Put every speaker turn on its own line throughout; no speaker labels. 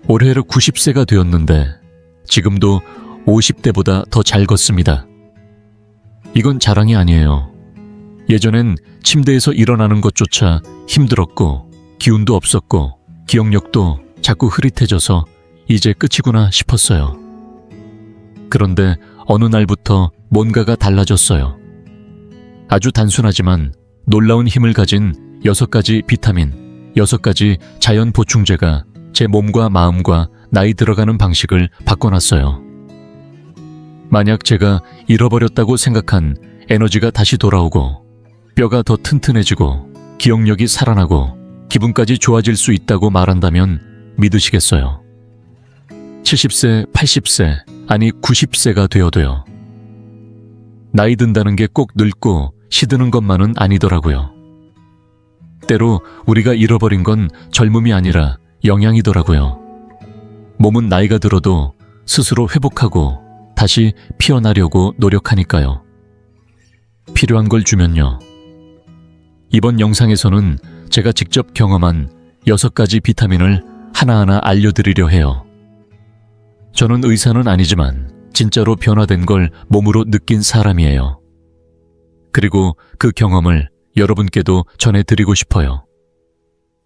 올해로 90세가 되었는데 지금도 50대보다 더 잘 걷습니다. 이건 자랑이 아니에요. 예전엔 침대에서 일어나는 것조차 힘들었고 기운도 없었고 기억력도 자꾸 흐릿해져서 이제 끝이구나 싶었어요. 그런데 어느 날부터 뭔가가 달라졌어요. 아주 단순하지만 놀라운 힘을 가진 6가지 비타민, 6가지 자연 보충제가 제 몸과 마음과 나이 들어가는 방식을 바꿔놨어요. 만약 제가 잃어버렸다고 생각한 에너지가 다시 돌아오고 뼈가 더 튼튼해지고 기억력이 살아나고 기분까지 좋아질 수 있다고 말한다면 믿으시겠어요? 70세, 80세, 아니 90세가 되어도요. 나이 든다는 게 꼭 늙고 시드는 것만은 아니더라고요. 때로 우리가 잃어버린 건 젊음이 아니라 영양이더라고요. 몸은 나이가 들어도 스스로 회복하고 다시 피어나려고 노력하니까요. 필요한 걸 주면요. 이번 영상에서는 제가 직접 경험한 6가지 비타민을 하나하나 알려드리려 해요. 저는 의사는 아니지만 진짜로 변화된 걸 몸으로 느낀 사람이에요. 그리고 그 경험을 여러분께도 전해드리고 싶어요.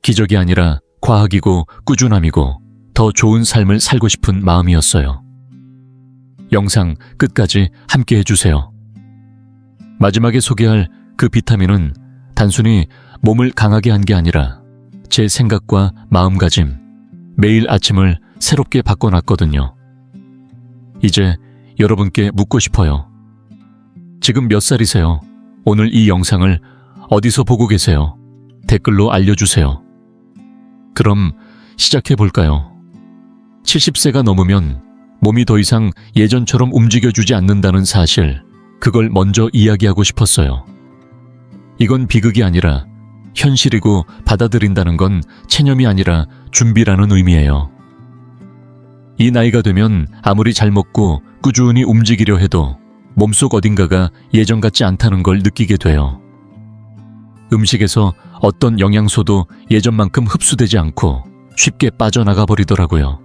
기적이 아니라 과학이고 꾸준함이고 더 좋은 삶을 살고 싶은 마음이었어요. 영상 끝까지 함께 해주세요. 마지막에 소개할 그 비타민은 단순히 몸을 강하게 한 게 아니라 제 생각과 마음가짐, 매일 아침을 새롭게 바꿔놨거든요. 이제 여러분께 묻고 싶어요. 지금 몇 살이세요? 오늘 이 영상을 어디서 보고 계세요? 댓글로 알려주세요. 그럼 시작해볼까요? 70세가 넘으면 몸이 더 이상 예전처럼 움직여주지 않는다는 사실, 그걸 먼저 이야기하고 싶었어요. 이건 비극이 아니라 현실이고 받아들인다는 건 체념이 아니라 준비라는 의미예요. 이 나이가 되면 아무리 잘 먹고 꾸준히 움직이려 해도 몸속 어딘가가 예전 같지 않다는 걸 느끼게 돼요. 음식에서 어떤 영양소도 예전만큼 흡수되지 않고 쉽게 빠져나가 버리더라고요.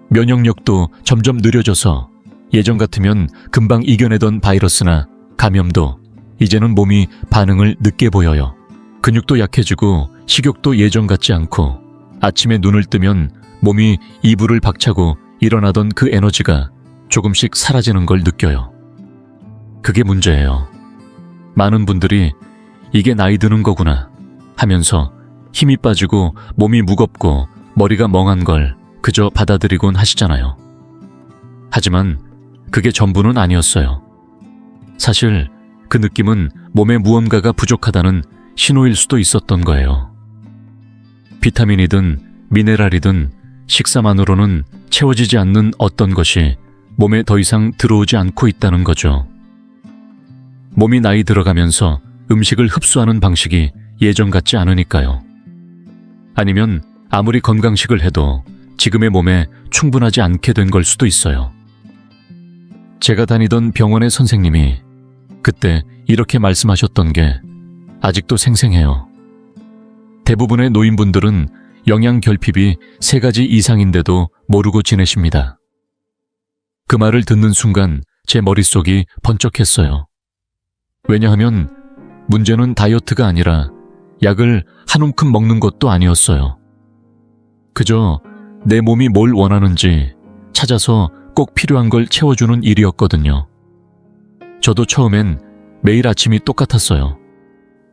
면역력도 점점 느려져서 예전 같으면 금방 이겨내던 바이러스나 감염도 이제는 몸이 반응을 늦게 보여요. 근육도 약해지고 식욕도 예전 같지 않고 아침에 눈을 뜨면 몸이 이불을 박차고 일어나던 그 에너지가 조금씩 사라지는 걸 느껴요. 그게 문제예요. 많은 분들이 이게 나이 드는 거구나 하면서 힘이 빠지고 몸이 무겁고 머리가 멍한 걸 그저 받아들이곤 하시잖아요. 하지만 그게 전부는 아니었어요. 사실 그 느낌은 몸에 무언가가 부족하다는 신호일 수도 있었던 거예요. 비타민이든 미네랄이든 식사만으로는 채워지지 않는 어떤 것이 몸에 더 이상 들어오지 않고 있다는 거죠. 몸이 나이 들어가면서 음식을 흡수하는 방식이 예전 같지 않으니까요. 아니면 아무리 건강식을 해도 지금의 몸에 충분하지 않게 된 걸 수도 있어요. 제가 다니던 병원의 선생님이 그때 이렇게 말씀하셨던 게 아직도 생생해요. 대부분의 노인분들은 영양 결핍이 3가지 이상인데도 모르고 지내십니다. 그 말을 듣는 순간 제 머릿속이 번쩍했어요. 왜냐하면 문제는 다이어트가 아니라 약을 한 움큼 먹는 것도 아니었어요. 그저 내 몸이 뭘 원하는지 찾아서 꼭 필요한 걸 채워주는 일이었거든요. 저도 처음엔 매일 아침이 똑같았어요.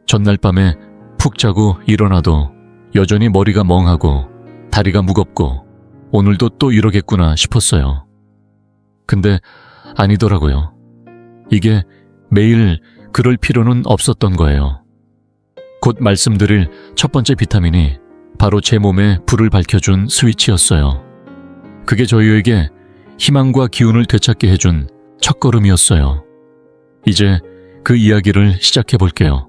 전날 밤에 푹 자고 일어나도 여전히 머리가 멍하고 다리가 무겁고 오늘도 또 이러겠구나 싶었어요. 근데 아니더라고요. 이게 매일 그럴 필요는 없었던 거예요. 곧 말씀드릴 첫 번째 비타민이 바로 제 몸에 불을 밝혀준 스위치였어요. 그게 저희에게 희망과 기운을 되찾게 해준 첫걸음이었어요. 이제 그 이야기를 시작해 볼게요.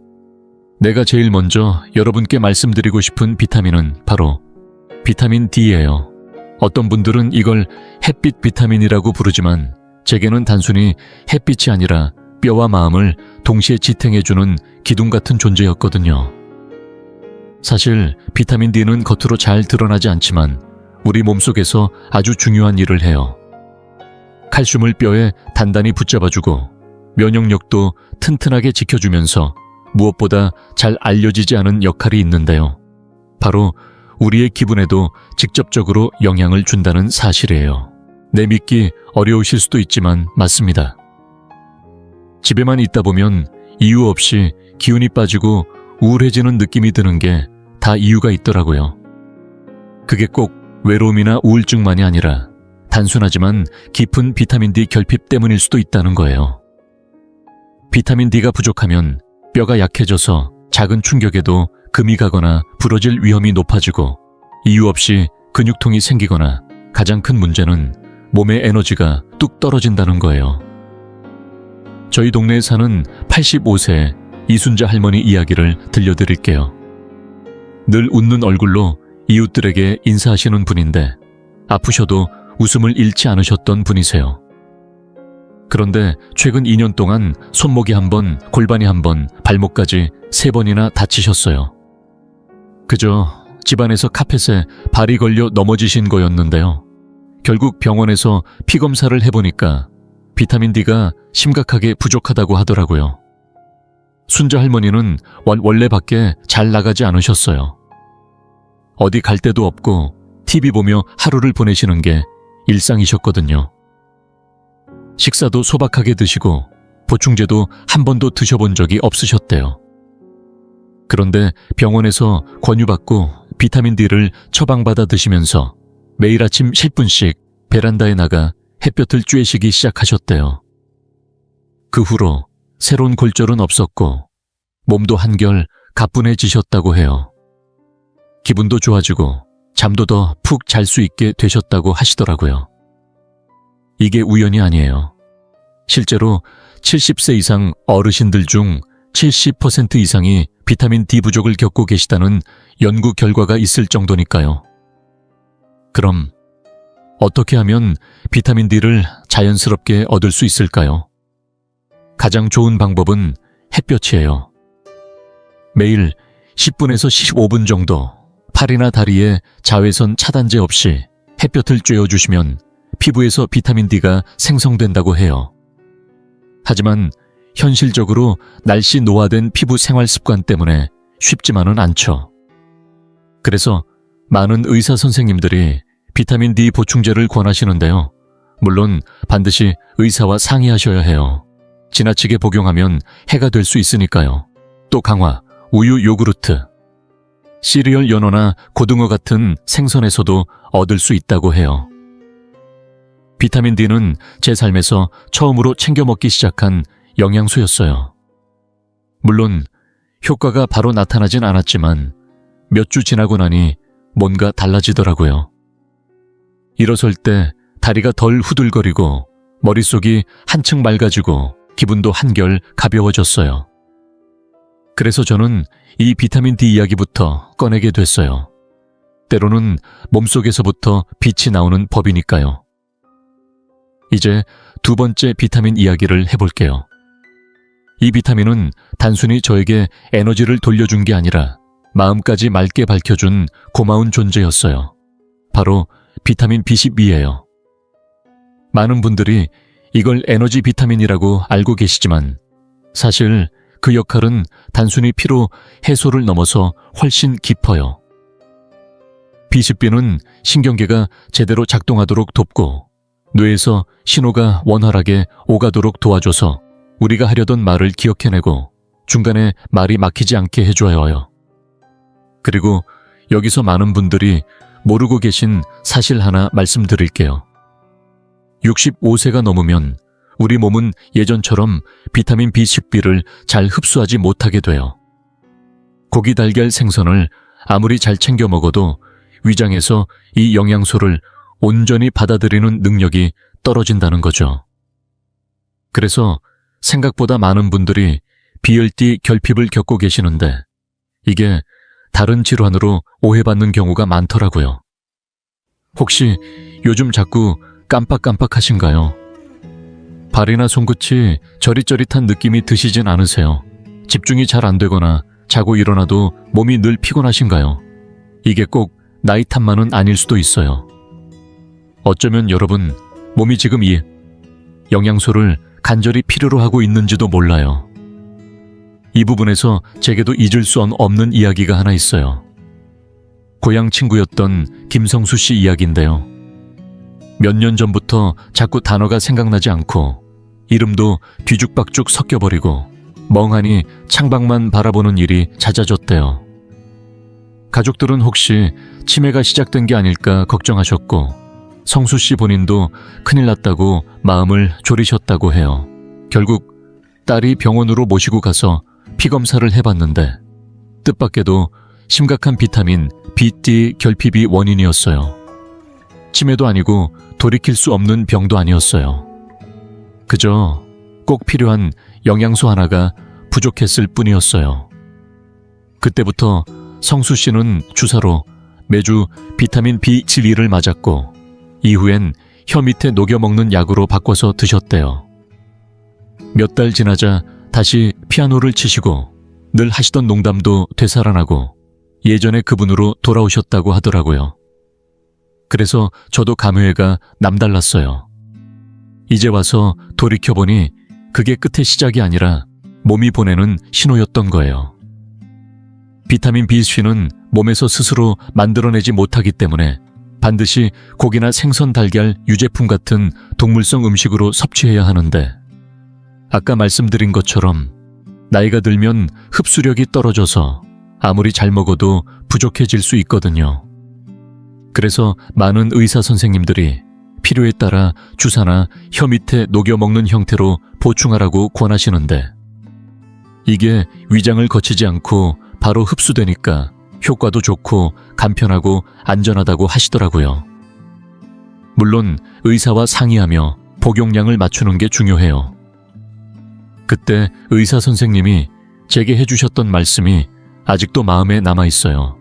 내가 제일 먼저 여러분께 말씀드리고 싶은 비타민은 바로 비타민 D예요. 어떤 분들은 이걸 햇빛 비타민이라고 부르지만 제게는 단순히 햇빛이 아니라 뼈와 마음을 동시에 지탱해주는 기둥 같은 존재였거든요. 사실 비타민 D는 겉으로 잘 드러나지 않지만 우리 몸속에서 아주 중요한 일을 해요. 칼슘을 뼈에 단단히 붙잡아주고 면역력도 튼튼하게 지켜주면서 무엇보다 잘 알려지지 않은 역할이 있는데요. 바로 우리의 기분에도 직접적으로 영향을 준다는 사실이에요. 내믿기 어려우실 수도 있지만 맞습니다. 집에만 있다 보면 이유 없이 기운이 빠지고 우울해지는 느낌이 드는 게 다 이유가 있더라고요. 그게 꼭 외로움이나 우울증만이 아니라 단순하지만 깊은 비타민 D 결핍 때문일 수도 있다는 거예요. 비타민 D가 부족하면 뼈가 약해져서 작은 충격에도 금이 가거나 부러질 위험이 높아지고 이유 없이 근육통이 생기거나 가장 큰 문제는 몸의 에너지가 뚝 떨어진다는 거예요. 저희 동네에 사는 85세 이순자 할머니 이야기를 들려드릴게요. 늘 웃는 얼굴로 이웃들에게 인사하시는 분인데 아프셔도 웃음을 잃지 않으셨던 분이세요. 그런데 최근 2년 동안 손목이 한 번, 골반이 한 번, 발목까지 3번이나 다치셨어요. 그저 집안에서 카펫에 발이 걸려 넘어지신 거였는데요. 결국 병원에서 피 검사를 해보니까 비타민 D가 심각하게 부족하다고 하더라고요. 순자 할머니는 원래 밖에 잘 나가지 않으셨어요. 어디 갈 데도 없고 TV 보며 하루를 보내시는 게 일상이셨거든요. 식사도 소박하게 드시고 보충제도 한 번도 드셔본 적이 없으셨대요. 그런데 병원에서 권유받고 비타민 D를 처방받아 드시면서 매일 아침 10분씩 베란다에 나가 햇볕을 쬐시기 시작하셨대요. 그 후로 새로운 골절은 없었고 몸도 한결 가뿐해지셨다고 해요. 기분도 좋아지고 잠도 더 푹 잘 수 있게 되셨다고 하시더라고요. 이게 우연이 아니에요. 실제로 70세 이상 어르신들 중 70% 이상이 비타민 D 부족을 겪고 계시다는 연구 결과가 있을 정도니까요. 그럼 어떻게 하면 비타민 D를 자연스럽게 얻을 수 있을까요? 가장 좋은 방법은 햇볕이에요. 매일 10분에서 15분 정도 팔이나 다리에 자외선 차단제 없이 햇볕을 쬐어주시면 피부에서 비타민 D가 생성된다고 해요. 하지만 현실적으로 날씨 노화된 피부 생활 습관 때문에 쉽지만은 않죠. 그래서 많은 의사 선생님들이 비타민 D 보충제를 권하시는데요. 물론 반드시 의사와 상의하셔야 해요. 지나치게 복용하면 해가 될 수 있으니까요. 또 강화, 우유, 요구르트, 시리얼 연어나 고등어 같은 생선에서도 얻을 수 있다고 해요. 비타민 D는 제 삶에서 처음으로 챙겨 먹기 시작한 영양소였어요. 물론 효과가 바로 나타나진 않았지만 몇 주 지나고 나니 뭔가 달라지더라고요. 일어설 때 다리가 덜 후들거리고 머릿속이 한층 맑아지고 기분도 한결 가벼워졌어요. 그래서 저는 이 비타민 D 이야기부터 꺼내게 됐어요. 때로는 몸속에서부터 빛이 나오는 법이니까요. 이제 두 번째 비타민 이야기를 해볼게요. 이 비타민은 단순히 저에게 에너지를 돌려준 게 아니라 마음까지 맑게 밝혀준 고마운 존재였어요. 바로 비타민 B12예요. 많은 분들이 이걸 에너지 비타민이라고 알고 계시지만 사실 그 역할은 단순히 피로 해소를 넘어서 훨씬 깊어요. B12는 신경계가 제대로 작동하도록 돕고 뇌에서 신호가 원활하게 오가도록 도와줘서 우리가 하려던 말을 기억해내고 중간에 말이 막히지 않게 해줘요. 그리고 여기서 많은 분들이 모르고 계신 사실 하나 말씀드릴게요. 65세가 넘으면 우리 몸은 예전처럼 비타민 B12를 잘 흡수하지 못하게 돼요. 고기, 달걀, 생선을 아무리 잘 챙겨 먹어도 위장에서 이 영양소를 온전히 받아들이는 능력이 떨어진다는 거죠. 그래서 생각보다 많은 분들이 BLD 결핍을 겪고 계시는데 이게 다른 질환으로 오해받는 경우가 많더라고요. 혹시 요즘 자꾸 깜빡깜빡하신가요? 발이나 손끝이 저릿저릿한 느낌이 드시진 않으세요? 집중이 잘 안 되거나 자고 일어나도 몸이 늘 피곤하신가요? 이게 꼭 나이 탓만은 아닐 수도 있어요. 어쩌면 여러분, 몸이 지금 이 영양소를 간절히 필요로 하고 있는지도 몰라요. 이 부분에서 제게도 잊을 수 없는 이야기가 하나 있어요. 고향 친구였던 김성수 씨 이야기인데요. 몇 년 전부터 자꾸 단어가 생각나지 않고 이름도 뒤죽박죽 섞여버리고 멍하니 창밖만 바라보는 일이 잦아졌대요. 가족들은 혹시 치매가 시작된 게 아닐까 걱정하셨고 성수 씨 본인도 큰일 났다고 마음을 졸이셨다고 해요. 결국 딸이 병원으로 모시고 가서 피검사를 해봤는데 뜻밖에도 심각한 비타민 B, D 결핍이 원인이었어요. 치매도 아니고 돌이킬 수 없는 병도 아니었어요. 그저 꼭 필요한 영양소 하나가 부족했을 뿐이었어요. 그때부터 성수 씨는 주사로 매주 비타민 B12를 맞았고 이후엔 혀 밑에 녹여 먹는 약으로 바꿔서 드셨대요. 몇 달 지나자 다시 피아노를 치시고 늘 하시던 농담도 되살아나고 예전의 그분으로 돌아오셨다고 하더라고요. 그래서 저도 감회가 남달랐어요. 이제 와서 돌이켜보니 그게 끝의 시작이 아니라 몸이 보내는 신호였던 거예요. 비타민 B씨는 몸에서 스스로 만들어내지 못하기 때문에 반드시 고기나 생선, 달걀, 유제품 같은 동물성 음식으로 섭취해야 하는데 아까 말씀드린 것처럼 나이가 들면 흡수력이 떨어져서 아무리 잘 먹어도 부족해질 수 있거든요. 그래서 많은 의사 선생님들이 필요에 따라 주사나 혀 밑에 녹여 먹는 형태로 보충하라고 권하시는데 이게 위장을 거치지 않고 바로 흡수되니까 효과도 좋고 간편하고 안전하다고 하시더라고요. 물론 의사와 상의하며 복용량을 맞추는 게 중요해요. 그때 의사 선생님이 제게 해주셨던 말씀이 아직도 마음에 남아있어요.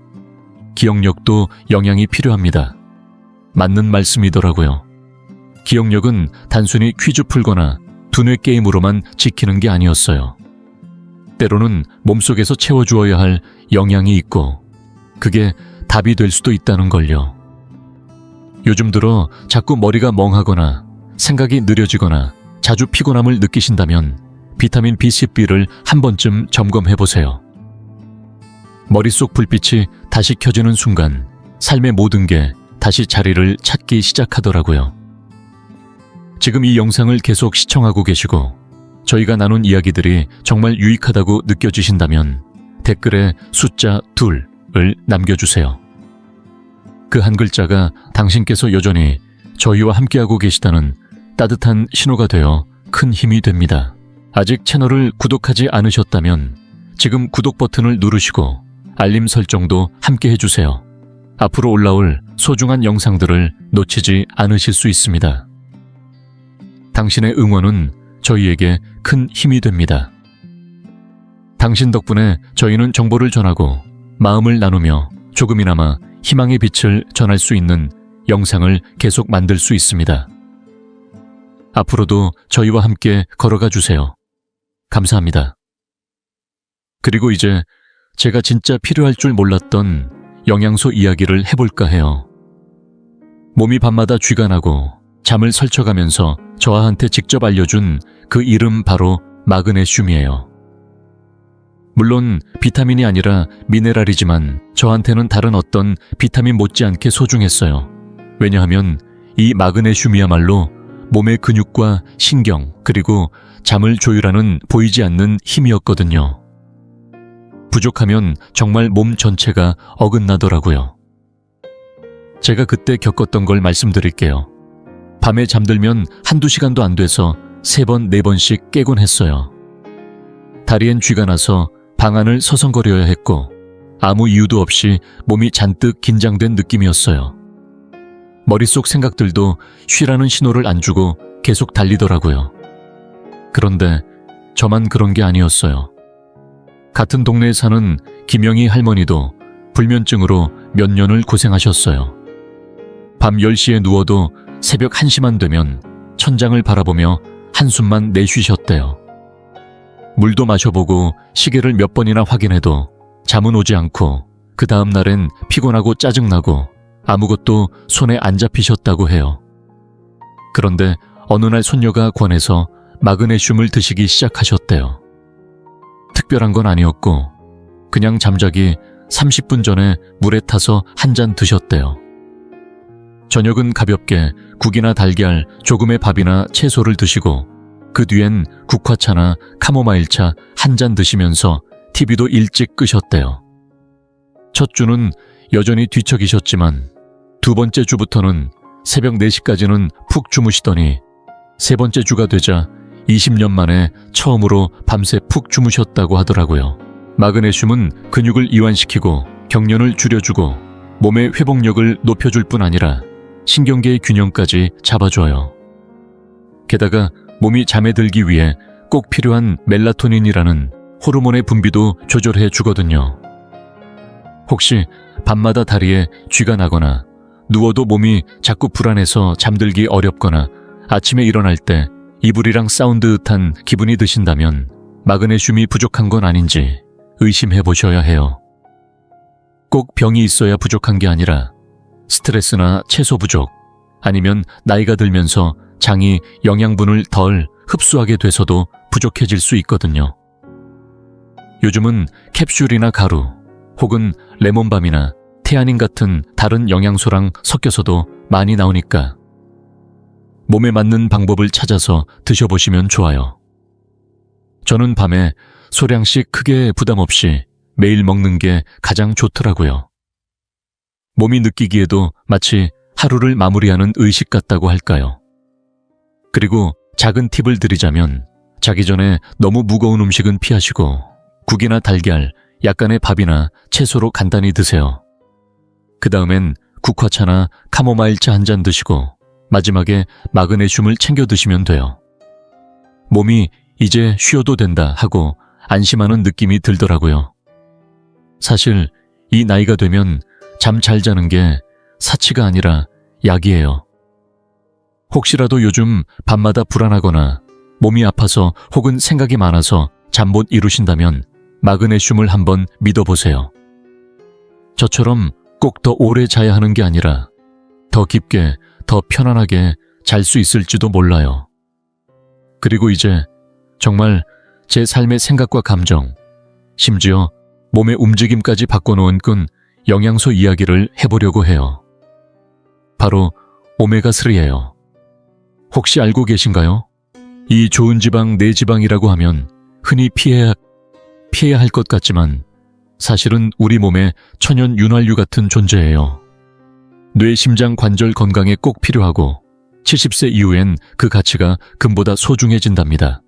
기억력도 영양이 필요합니다. 맞는 말씀이더라고요. 기억력은 단순히 퀴즈 풀거나 두뇌 게임으로만 지키는 게 아니었어요. 때로는 몸속에서 채워주어야 할 영양이 있고 그게 답이 될 수도 있다는 걸요. 요즘 들어 자꾸 머리가 멍하거나 생각이 느려지거나 자주 피곤함을 느끼신다면 비타민 B10B를 한 번쯤 점검해보세요. 머릿속 불빛이 다시 켜지는 순간 삶의 모든 게 다시 자리를 찾기 시작하더라고요. 지금 이 영상을 계속 시청하고 계시고 저희가 나눈 이야기들이 정말 유익하다고 느껴지신다면 댓글에 숫자 2을 남겨주세요. 그 한 글자가 당신께서 여전히 저희와 함께하고 계시다는 따뜻한 신호가 되어 큰 힘이 됩니다. 아직 채널을 구독하지 않으셨다면 지금 구독 버튼을 누르시고 알림 설정도 함께 해주세요. 앞으로 올라올 소중한 영상들을 놓치지 않으실 수 있습니다. 당신의 응원은 저희에게 큰 힘이 됩니다. 당신 덕분에 저희는 정보를 전하고 마음을 나누며 조금이나마 희망의 빛을 전할 수 있는 영상을 계속 만들 수 있습니다. 앞으로도 저희와 함께 걸어가 주세요. 감사합니다. 그리고 이제 제가 진짜 필요할 줄 몰랐던 영양소 이야기를 해볼까 해요. 몸이 밤마다 쥐가 나고 잠을 설쳐가면서 저한테 직접 알려준 그 이름 바로 마그네슘이에요. 물론 비타민이 아니라 미네랄이지만 저한테는 다른 어떤 비타민 못지않게 소중했어요. 왜냐하면 이 마그네슘이야말로 몸의 근육과 신경 그리고 잠을 조율하는 보이지 않는 힘이었거든요. 부족하면 정말 몸 전체가 어긋나더라고요. 제가 그때 겪었던 걸 말씀드릴게요. 밤에 잠들면 한두 시간도 안 돼서 3번, 4번씩 깨곤 했어요. 다리엔 쥐가 나서 방 안을 서성거려야 했고 아무 이유도 없이 몸이 잔뜩 긴장된 느낌이었어요. 머릿속 생각들도 쉬라는 신호를 안 주고 계속 달리더라고요. 그런데 저만 그런 게 아니었어요. 같은 동네에 사는 김영희 할머니도 불면증으로 몇 년을 고생하셨어요. 밤 10시에 누워도 새벽 1시만 되면 천장을 바라보며 한숨만 내쉬셨대요. 물도 마셔보고 시계를 몇 번이나 확인해도 잠은 오지 않고 그 다음 날엔 피곤하고 짜증나고 아무것도 손에 안 잡히셨다고 해요. 그런데 어느 날 손녀가 권해서 마그네슘을 드시기 시작하셨대요. 특별한 건 아니었고 그냥 잠자기 30분 전에 물에 타서 한 잔 드셨대요. 저녁은 가볍게 국이나 달걀, 조금의 밥이나 채소를 드시고 그 뒤엔 국화차나 카모마일차 한 잔 드시면서 TV도 일찍 끄셨대요. 첫 주는 여전히 뒤척이셨지만 두 번째 주부터는 새벽 4시까지는 푹 주무시더니 세 번째 주가 되자 20년 만에 처음으로 밤새 푹 주무셨다고 하더라고요. 마그네슘은 근육을 이완시키고 경련을 줄여주고 몸의 회복력을 높여줄 뿐 아니라 신경계의 균형까지 잡아줘요. 게다가 몸이 잠에 들기 위해 꼭 필요한 멜라토닌이라는 호르몬의 분비도 조절해 주거든요. 혹시 밤마다 다리에 쥐가 나거나 누워도 몸이 자꾸 불안해서 잠들기 어렵거나 아침에 일어날 때 이불이랑 싸운 듯한 기분이 드신다면 마그네슘이 부족한 건 아닌지 의심해 보셔야 해요. 꼭 병이 있어야 부족한 게 아니라 스트레스나 채소 부족, 아니면 나이가 들면서 장이 영양분을 덜 흡수하게 돼서도 부족해질 수 있거든요. 요즘은 캡슐이나 가루, 혹은 레몬밤이나 테아닌 같은 다른 영양소랑 섞여서도 많이 나오니까 몸에 맞는 방법을 찾아서 드셔보시면 좋아요. 저는 밤에 소량씩 크게 부담 없이 매일 먹는 게 가장 좋더라고요. 몸이 느끼기에도 마치 하루를 마무리하는 의식 같다고 할까요? 그리고 작은 팁을 드리자면 자기 전에 너무 무거운 음식은 피하시고 국이나 달걀, 약간의 밥이나 채소로 간단히 드세요. 그 다음엔 국화차나 카모마일차 한 잔 드시고 마지막에 마그네슘을 챙겨 드시면 돼요. 몸이 이제 쉬어도 된다 하고 안심하는 느낌이 들더라고요. 사실 이 나이가 되면 잠 잘 자는 게 사치가 아니라 약이에요. 혹시라도 요즘 밤마다 불안하거나 몸이 아파서 혹은 생각이 많아서 잠 못 이루신다면 마그네슘을 한번 믿어보세요. 저처럼 꼭 더 오래 자야 하는 게 아니라 더 깊게, 더 편안하게 잘 수 있을지도 몰라요. 그리고 이제 정말 제 삶의 생각과 감정, 심지어 몸의 움직임까지 바꿔놓은 끈 영양소 이야기를 해보려고 해요. 바로 오메가3예요. 혹시 알고 계신가요? 이 좋은 지방, 내지방이라고 하면 흔히 피해야 할 것 같지만 사실은 우리 몸의 천연 윤활유 같은 존재예요. 뇌, 심장, 관절 건강에 꼭 필요하고 70세 이후엔 그 가치가 금보다 소중해진답니다.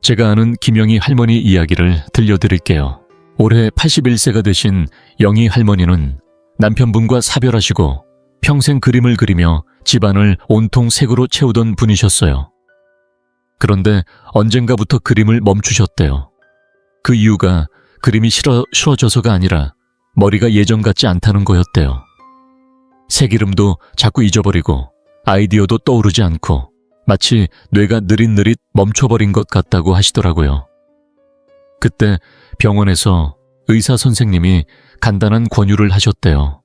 제가 아는 김영희 할머니 이야기를 들려드릴게요. 올해 81세가 되신 영희 할머니는 남편분과 사별하시고 평생 그림을 그리며 집안을 온통 색으로 채우던 분이셨어요. 그런데 언젠가부터 그림을 멈추셨대요. 그 이유가 그림이 싫어져서가 아니라 머리가 예전 같지 않다는 거였대요. 색 이름도 자꾸 잊어버리고 아이디어도 떠오르지 않고 마치 뇌가 느릿느릿 멈춰버린 것 같다고 하시더라고요. 그때 병원에서 의사 선생님이 간단한 권유를 하셨대요.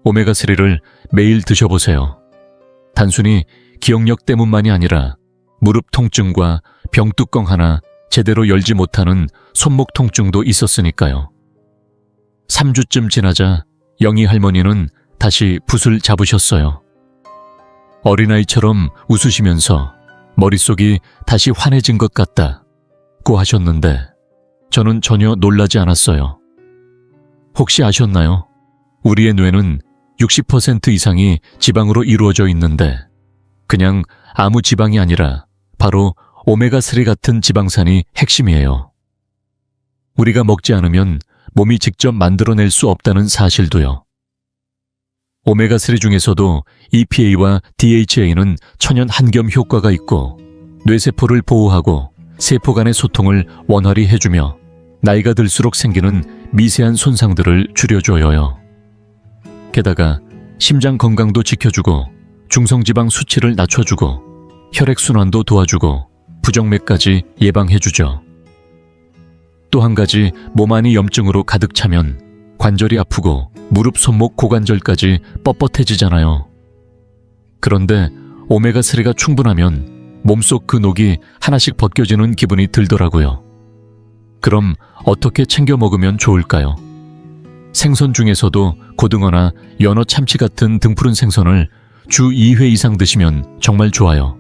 오메가3를 매일 드셔보세요. 단순히 기억력 때문만이 아니라 무릎 통증과 병뚜껑 하나 제대로 열지 못하는 손목 통증도 있었으니까요. 3주쯤 지나자 영희 할머니는 다시 붓을 잡으셨어요. 어린아이처럼 웃으시면서 머릿속이 다시 환해진 것 같다고 하셨는데 저는 전혀 놀라지 않았어요. 혹시 아셨나요? 우리의 뇌는 60% 이상이 지방으로 이루어져 있는데 그냥 아무 지방이 아니라 바로 오메가3 같은 지방산이 핵심이에요. 우리가 먹지 않으면 몸이 직접 만들어낼 수 없다는 사실도요. 오메가3 중에서도 EPA와 DHA는 천연 한겸 효과가 있고 뇌세포를 보호하고 세포 간의 소통을 원활히 해주며 나이가 들수록 생기는 미세한 손상들을 줄여줘요. 게다가 심장 건강도 지켜주고 중성지방 수치를 낮춰주고 혈액순환도 도와주고 부정맥까지 예방해주죠. 또 한 가지 몸 안이 염증으로 가득 차면 관절이 아프고 무릎, 손목, 고관절까지 뻣뻣해지잖아요. 그런데 오메가3가 충분하면 몸속 그 녹이 하나씩 벗겨지는 기분이 들더라고요. 그럼 어떻게 챙겨 먹으면 좋을까요? 생선 중에서도 고등어나 연어, 참치 같은 등푸른 생선을 주 2회 이상 드시면 정말 좋아요.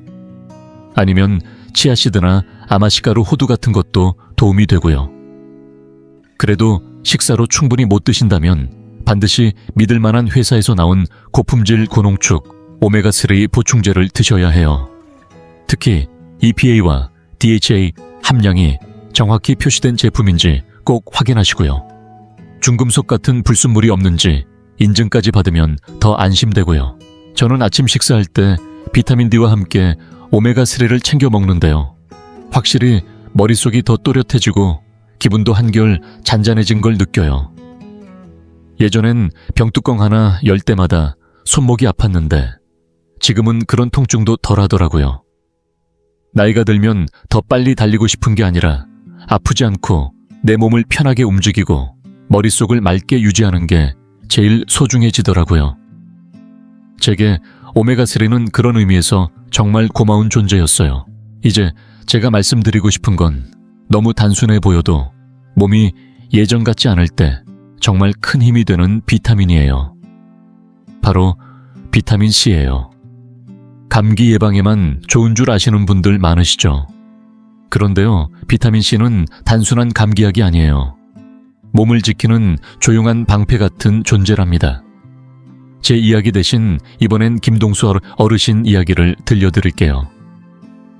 아니면 치아씨드나 아마시가루 호두 같은 것도 도움이 되고요. 그래도 식사로 충분히 못 드신다면 반드시 믿을 만한 회사에서 나온 고품질 고농축 오메가3 보충제를 드셔야 해요. 특히 EPA와 DHA 함량이 정확히 표시된 제품인지 꼭 확인하시고요. 중금속 같은 불순물이 없는지 인증까지 받으면 더 안심되고요. 저는 아침 식사할 때 비타민 D와 함께 오메가3를 챙겨 먹는데요. 확실히 머릿속이 더 또렷해지고 기분도 한결 잔잔해진 걸 느껴요. 예전엔 병뚜껑 하나 열 때마다 손목이 아팠는데 지금은 그런 통증도 덜 하더라고요. 나이가 들면 더 빨리 달리고 싶은 게 아니라 아프지 않고 내 몸을 편하게 움직이고 머릿속을 맑게 유지하는 게 제일 소중해지더라고요. 제게 오메가3는 그런 의미에서 정말 고마운 존재였어요. 이제 제가 말씀드리고 싶은 건 너무 단순해 보여도 몸이 예전 같지 않을 때 정말 큰 힘이 되는 비타민이에요. 바로 비타민 C예요. 감기 예방에만 좋은 줄 아시는 분들 많으시죠? 그런데요, 비타민 C는 단순한 감기약이 아니에요. 몸을 지키는 조용한 방패 같은 존재랍니다. 제 이야기 대신 이번엔 김동수 어르신 이야기를 들려드릴게요.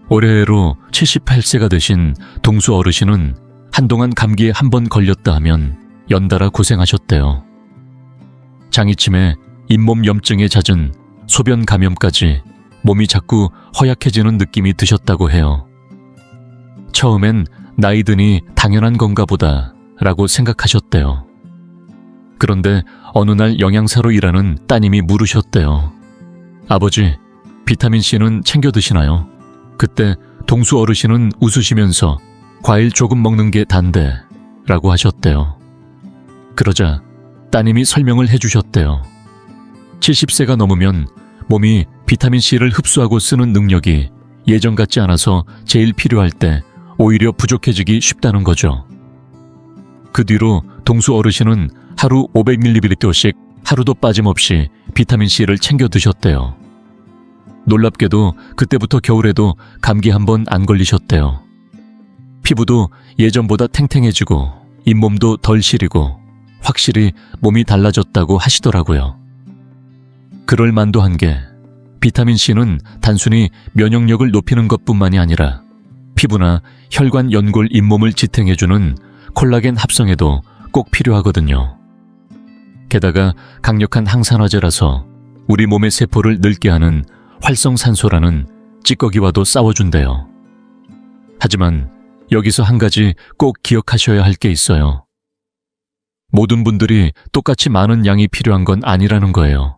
올해로 78세가 되신 동수 어르신은 한동안 감기에 한 번 걸렸다 하면 연달아 고생하셨대요. 장이침에 잇몸 염증에 잦은 소변 감염까지 몸이 자꾸 허약해지는 느낌이 드셨다고 해요. 처음엔 나이 드니 당연한 건가 보다 라고 생각하셨대요. 그런데 어느 날 영양사로 일하는 따님이 물으셨대요. 아버지, 비타민C는 챙겨 드시나요? 그때 동수 어르신은 웃으시면서 과일 조금 먹는 게 단데 라고 하셨대요. 그러자 따님이 설명을 해주셨대요. 70세가 넘으면 몸이 비타민C를 흡수하고 쓰는 능력이 예전 같지 않아서 제일 필요할 때 오히려 부족해지기 쉽다는 거죠. 그 뒤로 동수 어르신은 하루 500ml씩 하루도 빠짐없이 비타민C를 챙겨 드셨대요. 놀랍게도 그때부터 겨울에도 감기 한 번 안 걸리셨대요. 피부도 예전보다 탱탱해지고 잇몸도 덜 시리고 확실히 몸이 달라졌다고 하시더라고요. 그럴 만도 한 게 비타민C는 단순히 면역력을 높이는 것뿐만이 아니라 피부나 혈관, 연골, 잇몸을 지탱해주는 콜라겐 합성에도 꼭 필요하거든요. 게다가 강력한 항산화제라서 우리 몸의 세포를 늙게 하는 활성산소라는 찌꺼기와도 싸워준대요. 하지만 여기서 한 가지 꼭 기억하셔야 할 게 있어요. 모든 분들이 똑같이 많은 양이 필요한 건 아니라는 거예요.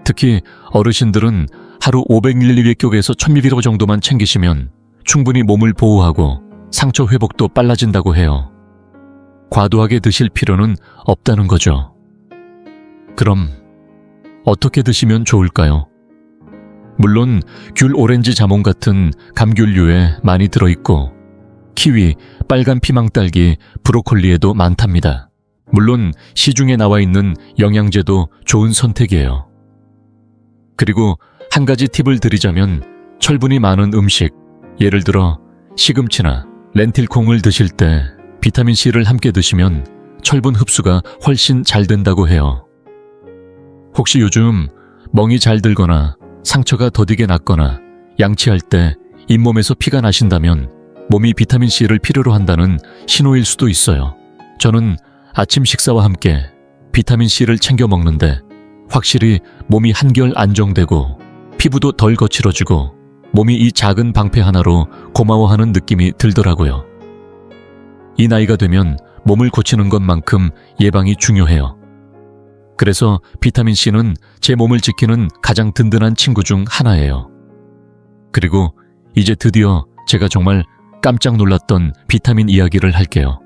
특히 어르신들은 하루 500ml에서 1000ml 정도만 챙기시면 충분히 몸을 보호하고 상처 회복도 빨라진다고 해요. 과도하게 드실 필요는 없다는 거죠. 그럼 어떻게 드시면 좋을까요? 물론 귤, 오렌지, 자몽 같은 감귤류에 많이 들어있고 키위, 빨간 피망딸기, 브로콜리에도 많답니다. 물론 시중에 나와 있는 영양제도 좋은 선택이에요. 그리고 한 가지 팁을 드리자면 철분이 많은 음식, 예를 들어 시금치나 렌틸콩을 드실 때 비타민C를 함께 드시면 철분 흡수가 훨씬 잘 된다고 해요. 혹시 요즘 멍이 잘 들거나 상처가 더디게 났거나 양치할 때 잇몸에서 피가 나신다면 몸이 비타민C를 필요로 한다는 신호일 수도 있어요. 저는 아침 식사와 함께 비타민C를 챙겨 먹는데 확실히 몸이 한결 안정되고 피부도 덜 거칠어지고 몸이 이 작은 방패 하나로 고마워하는 느낌이 들더라고요. 이 나이가 되면 몸을 고치는 것만큼 예방이 중요해요. 그래서 비타민C는 제 몸을 지키는 가장 든든한 친구 중 하나예요. 그리고 이제 드디어 제가 정말 깜짝 놀랐던 비타민 이야기를 할게요.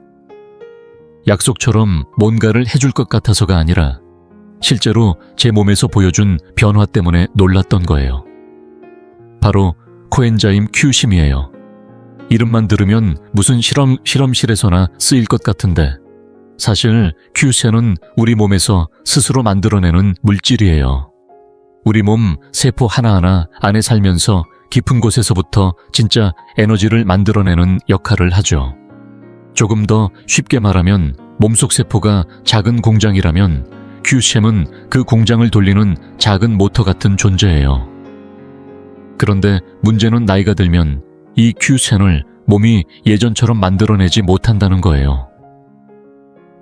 약속처럼 뭔가를 해줄 것 같아서가 아니라 실제로 제 몸에서 보여준 변화 때문에 놀랐던 거예요. 바로 코엔자임 Q심이에요. 이름만 들으면 무슨 실험실에서나 쓰일 것 같은데 사실 Q세는 우리 몸에서 스스로 만들어내는 물질이에요. 우리 몸 세포 하나하나 안에 살면서 깊은 곳에서부터 진짜 에너지를 만들어내는 역할을 하죠. 조금 더 쉽게 말하면 몸속 세포가 작은 공장이라면 Q샘은 그 공장을 돌리는 작은 모터 같은 존재예요. 그런데 문제는 나이가 들면 이 Q샘을 몸이 예전처럼 만들어내지 못한다는 거예요.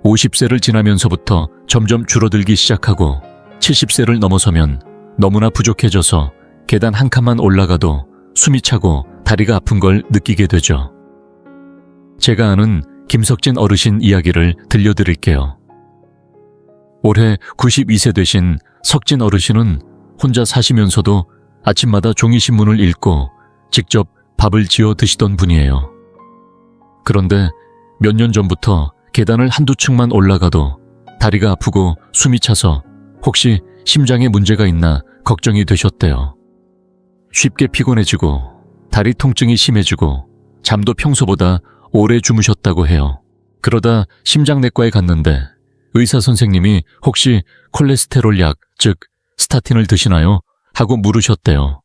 50세를 지나면서부터 점점 줄어들기 시작하고 70세를 넘어서면 너무나 부족해져서 계단 한 칸만 올라가도 숨이 차고 다리가 아픈 걸 느끼게 되죠. 제가 아는 김석진 어르신 이야기를 들려드릴게요. 올해 92세 되신 석진 어르신은 혼자 사시면서도 아침마다 종이신문을 읽고 직접 밥을 지어 드시던 분이에요. 그런데 몇 년 전부터 계단을 한두 층만 올라가도 다리가 아프고 숨이 차서 혹시 심장에 문제가 있나 걱정이 되셨대요. 쉽게 피곤해지고 다리 통증이 심해지고 잠도 평소보다 오래 주무셨다고 해요. 그러다 심장내과에 갔는데 의사 선생님이 혹시 콜레스테롤 약, 즉 스타틴을 드시나요? 하고 물으셨대요.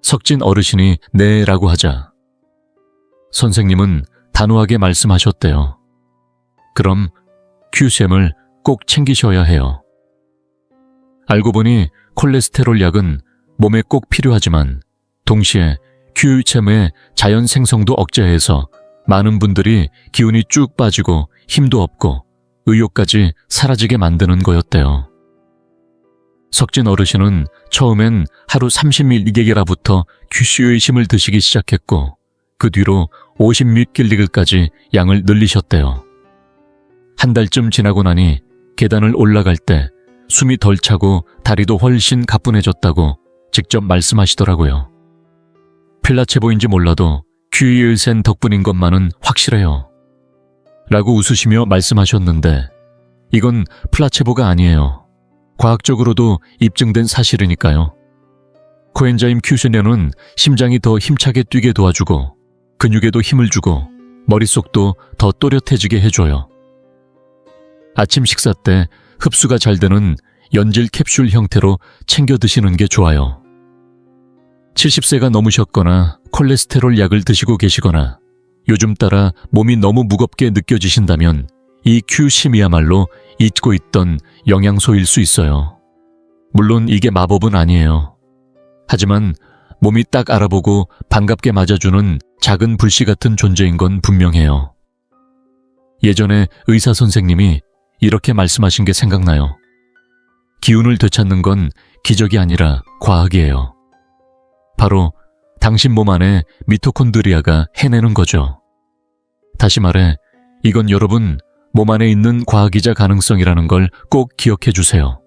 석진 어르신이 네라고 하자 선생님은 단호하게 말씀하셨대요. 그럼 Q샘을 꼭 챙기셔야 해요. 알고 보니 콜레스테롤 약은 몸에 꼭 필요하지만 동시에 Q샘의 자연 생성도 억제해서 많은 분들이 기운이 쭉 빠지고 힘도 없고 의욕까지 사라지게 만드는 거였대요. 석진 어르신은 처음엔 하루 30mg부터 Q심을 드시기 시작했고 그 뒤로 50mg까지 양을 늘리셨대요. 한 달쯤 지나고 나니 계단을 올라갈 때 숨이 덜 차고 다리도 훨씬 가뿐해졌다고 직접 말씀하시더라고요. 플라체보인지 몰라도 Q일센 덕분인 것만은 확실해요. 라고 웃으시며 말씀하셨는데 이건 플라체보가 아니에요. 과학적으로도 입증된 사실이니까요. 코엔자임 Q세는 심장이 더 힘차게 뛰게 도와주고 근육에도 힘을 주고 머릿속도 더 또렷해지게 해줘요. 아침 식사 때 흡수가 잘 되는 연질 캡슐 형태로 챙겨 드시는 게 좋아요. 70세가 넘으셨거나 콜레스테롤 약을 드시고 계시거나 요즘 따라 몸이 너무 무겁게 느껴지신다면 이 Q심이야말로 잊고 있던 영양소일 수 있어요. 물론 이게 마법은 아니에요. 하지만 몸이 딱 알아보고 반갑게 맞아주는 작은 불씨 같은 존재인 건 분명해요. 예전에 의사 선생님이 이렇게 말씀하신 게 생각나요. 기운을 되찾는 건 기적이 아니라 과학이에요. 바로 당신 몸 안에 미토콘드리아가 해내는 거죠. 다시 말해 이건 여러분 몸 안에 있는 과학이자 가능성이라는 걸 꼭 기억해 주세요.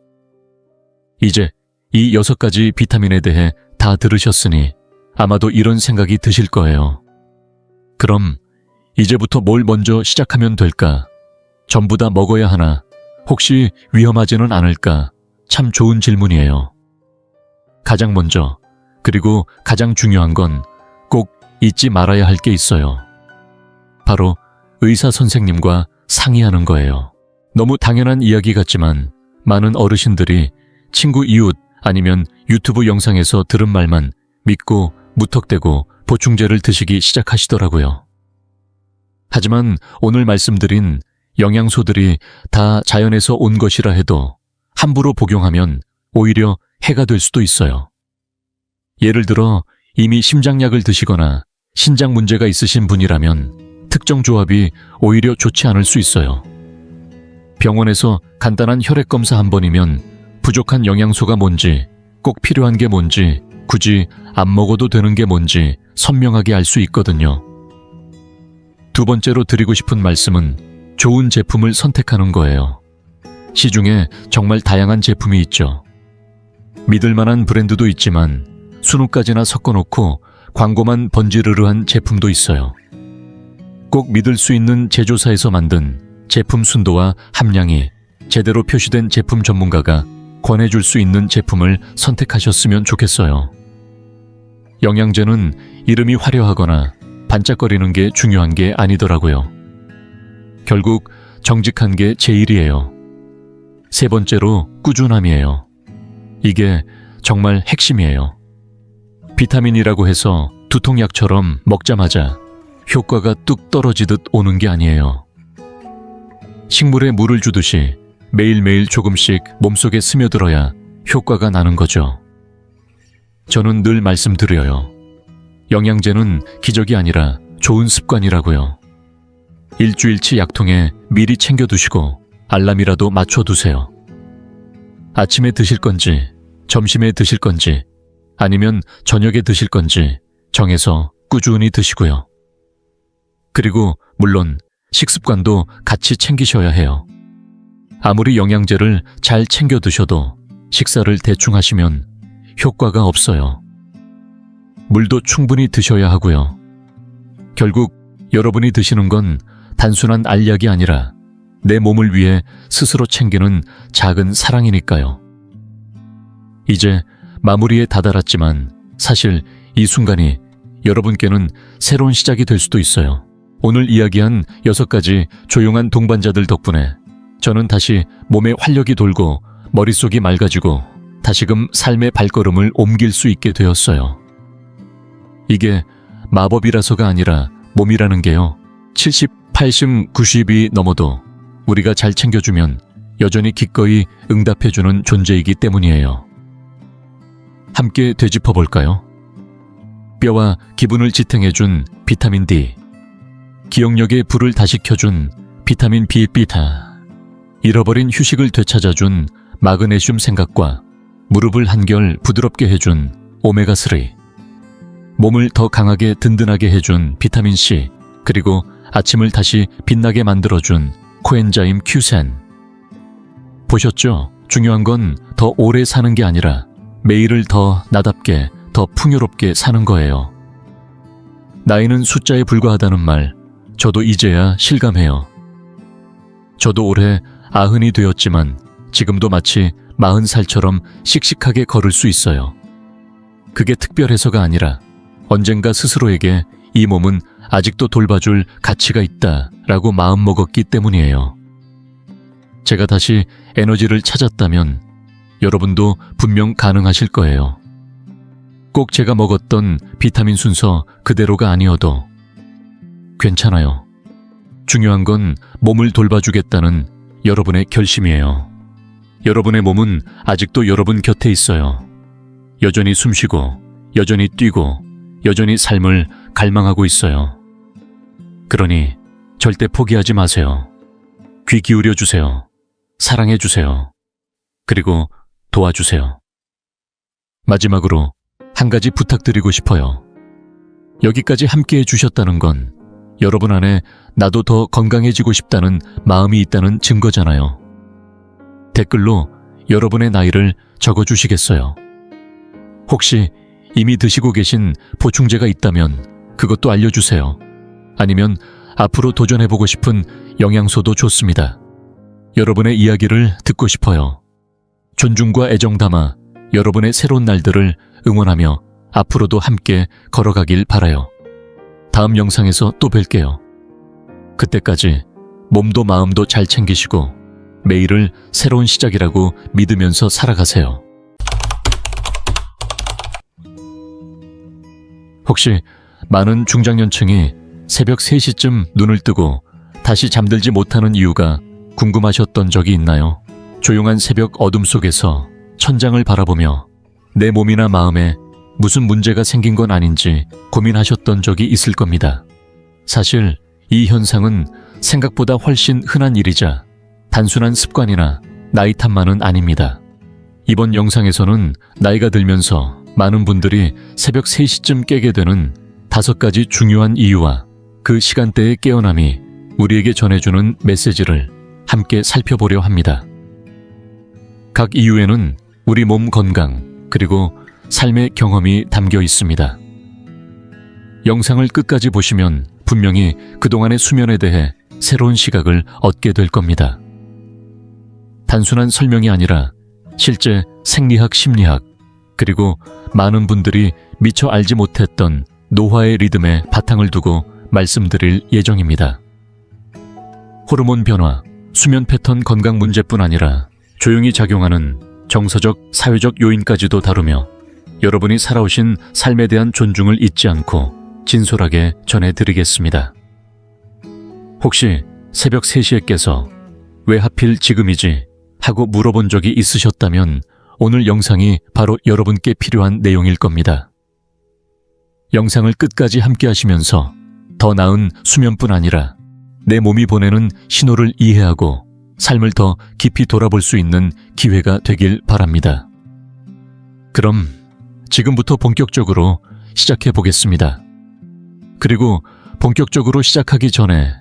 이제 이 6가지 비타민에 대해 다 들으셨으니 아마도 이런 생각이 드실 거예요. 그럼 이제부터 뭘 먼저 시작하면 될까? 전부 다 먹어야 하나? 혹시 위험하지는 않을까? 참 좋은 질문이에요. 가장 먼저 그리고 가장 중요한 건 꼭 잊지 말아야 할 게 있어요. 바로 의사 선생님과 상의하는 거예요. 너무 당연한 이야기 같지만 많은 어르신들이 친구 이웃 아니면 유튜브 영상에서 들은 말만 믿고 무턱대고 보충제를 드시기 시작하시더라고요. 하지만 오늘 말씀드린 영양소들이 다 자연에서 온 것이라 해도 함부로 복용하면 오히려 해가 될 수도 있어요. 예를 들어 이미 심장약을 드시거나 신장 문제가 있으신 분이라면 특정 조합이 오히려 좋지 않을 수 있어요. 병원에서 간단한 혈액 검사 한 번이면 부족한 영양소가 뭔지, 꼭 필요한 게 뭔지, 굳이 안 먹어도 되는 게 뭔지 선명하게 알 수 있거든요. 두 번째로 드리고 싶은 말씀은 좋은 제품을 선택하는 거예요. 시중에 정말 다양한 제품이 있죠. 믿을 만한 브랜드도 있지만 순우까지나 섞어놓고 광고만 번지르르한 제품도 있어요. 꼭 믿을 수 있는 제조사에서 만든 제품 순도와 함량이 제대로 표시된 제품 전문가가 권해줄 수 있는 제품을 선택하셨으면 좋겠어요. 영양제는 이름이 화려하거나 반짝거리는 게 중요한 게 아니더라고요. 결국 정직한 게 제일이에요. 세 번째로 꾸준함이에요. 이게 정말 핵심이에요. 비타민이라고 해서 두통약처럼 먹자마자 효과가 뚝 떨어지듯 오는 게 아니에요. 식물에 물을 주듯이 매일매일 조금씩 몸속에 스며들어야 효과가 나는 거죠. 저는 늘 말씀드려요. 영양제는 기적이 아니라 좋은 습관이라고요. 일주일치 약통에 미리 챙겨두시고 알람이라도 맞춰두세요. 아침에 드실 건지, 점심에 드실 건지, 아니면 저녁에 드실 건지 정해서 꾸준히 드시고요. 그리고 물론 식습관도 같이 챙기셔야 해요. 아무리 영양제를 잘 챙겨 드셔도 식사를 대충 하시면 효과가 없어요. 물도 충분히 드셔야 하고요. 결국 여러분이 드시는 건 단순한 알약이 아니라 내 몸을 위해 스스로 챙기는 작은 사랑이니까요. 이제 마무리에 다다랐지만 사실 이 순간이 여러분께는 새로운 시작이 될 수도 있어요. 오늘 이야기한 6가지 조용한 동반자들 덕분에 저는 다시 몸에 활력이 돌고 머릿속이 맑아지고 다시금 삶의 발걸음을 옮길 수 있게 되었어요. 이게 마법이라서가 아니라 몸이라는 게요. 70, 80, 90이 넘어도 우리가 잘 챙겨주면 여전히 기꺼이 응답해주는 존재이기 때문이에요. 함께 되짚어볼까요? 뼈와 기분을 지탱해준 비타민 D, 기억력의 불을 다시 켜준 비타민 B비타, 잃어버린 휴식을 되찾아준 마그네슘 생각과 무릎을 한결 부드럽게 해준 오메가3, 몸을 더 강하게 든든하게 해준 비타민 C, 그리고 아침을 다시 빛나게 만들어준 코엔자임 Q10. 보셨죠? 중요한 건 더 오래 사는 게 아니라 매일을 더 나답게, 더 풍요롭게 사는 거예요. 나이는 숫자에 불과하다는 말, 저도 이제야 실감해요. 저도 올해 90이 되었지만 지금도 마치 40살처럼 씩씩하게 걸을 수 있어요. 그게 특별해서가 아니라 언젠가 스스로에게 이 몸은 아직도 돌봐줄 가치가 있다라고 마음먹었기 때문이에요. 제가 다시 에너지를 찾았다면 여러분도 분명 가능하실 거예요. 꼭 제가 먹었던 비타민 순서 그대로가 아니어도 괜찮아요. 중요한 건 몸을 돌봐주겠다는 여러분의 결심이에요. 여러분의 몸은 아직도 여러분 곁에 있어요. 여전히 숨쉬고, 여전히 뛰고, 여전히 삶을 갈망하고 있어요. 그러니 절대 포기하지 마세요. 귀 기울여 주세요. 사랑해 주세요. 그리고 도와주세요. 마지막으로 한 가지 부탁드리고 싶어요. 여기까지 함께 해주셨다는 건 여러분 안에 나도 더 건강해지고 싶다는 마음이 있다는 증거잖아요. 댓글로 여러분의 나이를 적어주시겠어요? 혹시 이미 드시고 계신 보충제가 있다면 그것도 알려주세요. 아니면 앞으로 도전해보고 싶은 영양소도 좋습니다. 여러분의 이야기를 듣고 싶어요. 존중과 애정 담아 여러분의 새로운 날들을 응원하며 앞으로도 함께 걸어가길 바라요. 다음 영상에서 또 뵐게요. 그때까지 몸도 마음도 잘 챙기시고 매일을 새로운 시작이라고 믿으면서 살아가세요. 혹시 많은 중장년층이 새벽 3시쯤 눈을 뜨고 다시 잠들지 못하는 이유가 궁금하셨던 적이 있나요? 조용한 새벽 어둠 속에서 천장을 바라보며 내 몸이나 마음에 무슨 문제가 생긴 건 아닌지 고민하셨던 적이 있을 겁니다. 사실 이 현상은 생각보다 훨씬 흔한 일이자 단순한 습관이나 나이 탓만은 아닙니다. 이번 영상에서는 나이가 들면서 많은 분들이 새벽 3시쯤 깨게 되는 5가지 중요한 이유와 그 시간대의 깨어남이 우리에게 전해주는 메시지를 함께 살펴보려 합니다. 각 이유에는 우리 몸 건강 그리고 삶의 경험이 담겨 있습니다. 영상을 끝까지 보시면 분명히 그동안의 수면에 대해 새로운 시각을 얻게 될 겁니다. 단순한 설명이 아니라 실제 생리학, 심리학, 그리고 많은 분들이 미처 알지 못했던 노화의 리듬에 바탕을 두고 말씀드릴 예정입니다. 호르몬 변화, 수면 패턴 건강 문제뿐 아니라 조용히 작용하는 정서적, 사회적 요인까지도 다루며 여러분이 살아오신 삶에 대한 존중을 잊지 않고 진솔하게 전해드리겠습니다. 혹시 새벽 3시에 깨서 왜 하필 지금이지 하고 물어본 적이 있으셨다면 오늘 영상이 바로 여러분께 필요한 내용일 겁니다. 영상을 끝까지 함께 하시면서 더 나은 수면뿐 아니라 내 몸이 보내는 신호를 이해하고 삶을 더 깊이 돌아볼 수 있는 기회가 되길 바랍니다. 그럼 지금부터 본격적으로 시작해 보겠습니다. 그리고 본격적으로 시작하기 전에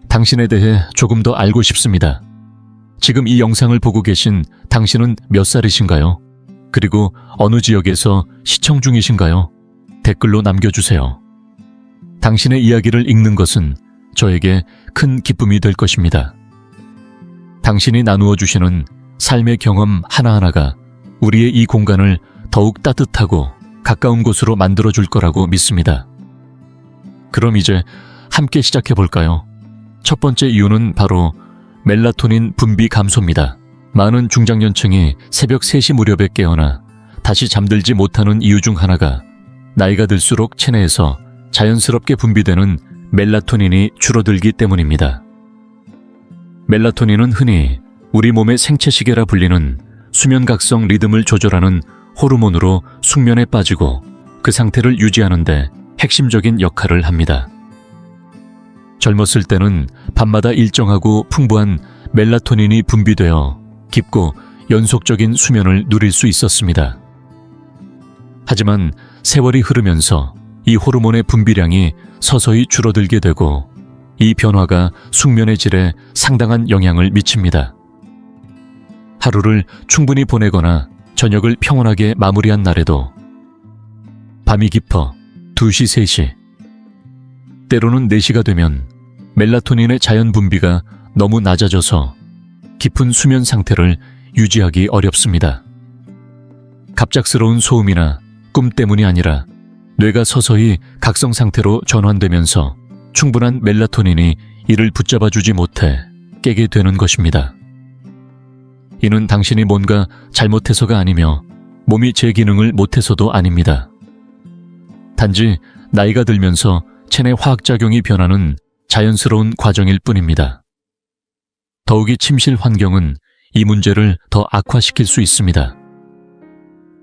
당신에 대해 조금 더 알고 싶습니다. 지금 이 영상을 보고 계신 당신은 몇 살이신가요? 그리고 어느 지역에서 시청 중이신가요? 댓글로 남겨주세요. 당신의 이야기를 읽는 것은 저에게 큰 기쁨이 될 것입니다. 당신이 나누어 주시는 삶의 경험 하나하나가 우리의 이 공간을 더욱 따뜻하고 가까운 곳으로 만들어 줄 거라고 믿습니다. 그럼 이제 함께 시작해 볼까요? 첫 번째 이유는 바로 멜라토닌 분비 감소입니다. 많은 중장년층이 새벽 3시 무렵에 깨어나 다시 잠들지 못하는 이유 중 하나가 나이가 들수록 체내에서 자연스럽게 분비되는 멜라토닌이 줄어들기 때문입니다. 멜라토닌은 흔히 우리 몸의 생체시계라 불리는 수면각성 리듬을 조절하는 호르몬으로 숙면에 빠지고 그 상태를 유지하는 데 핵심적인 역할을 합니다. 젊었을 때는 밤마다 일정하고 풍부한 멜라토닌이 분비되어 깊고 연속적인 수면을 누릴 수 있었습니다. 하지만 세월이 흐르면서 이 호르몬의 분비량이 서서히 줄어들게 되고 이 변화가 숙면의 질에 상당한 영향을 미칩니다. 하루를 충분히 보내거나 저녁을 평온하게 마무리한 날에도 밤이 깊어 2시, 3시, 때로는 4시가 되면 멜라토닌의 자연 분비가 너무 낮아져서 깊은 수면 상태를 유지하기 어렵습니다. 갑작스러운 소음이나 꿈 때문이 아니라 뇌가 서서히 각성 상태로 전환되면서 충분한 멜라토닌이 이를 붙잡아주지 못해 깨게 되는 것입니다. 이는 당신이 뭔가 잘못해서가 아니며 몸이 제 기능을 못해서도 아닙니다. 단지 나이가 들면서 체내 화학작용이 변하는 자연스러운 과정일 뿐입니다. 더욱이 침실 환경은 이 문제를 더 악화시킬 수 있습니다.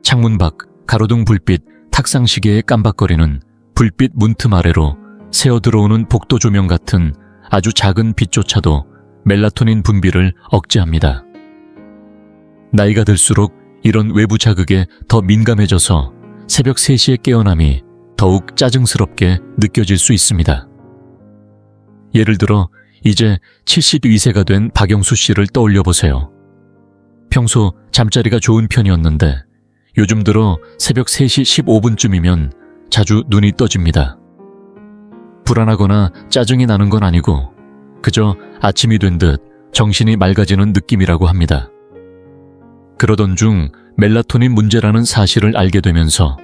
창문 밖 가로등 불빛, 탁상 시계의 깜박거리는 불빛 문틈 아래로 새어 들어오는 복도 조명 같은 아주 작은 빛조차도 멜라토닌 분비를 억제합니다. 나이가 들수록 이런 외부 자극에 더 민감해져서 새벽 3시에 깨어남이 더욱 짜증스럽게 느껴질 수 있습니다. 예를 들어 이제 72세가 된 박영수 씨를 떠올려 보세요. 평소 잠자리가 좋은 편이었는데 요즘 들어 새벽 3시 15분쯤이면 자주 눈이 떠집니다. 불안하거나 짜증이 나는 건 아니고 그저 아침이 된 듯 정신이 맑아지는 느낌이라고 합니다. 그러던 중 멜라토닌 문제라는 사실을 알게 되면서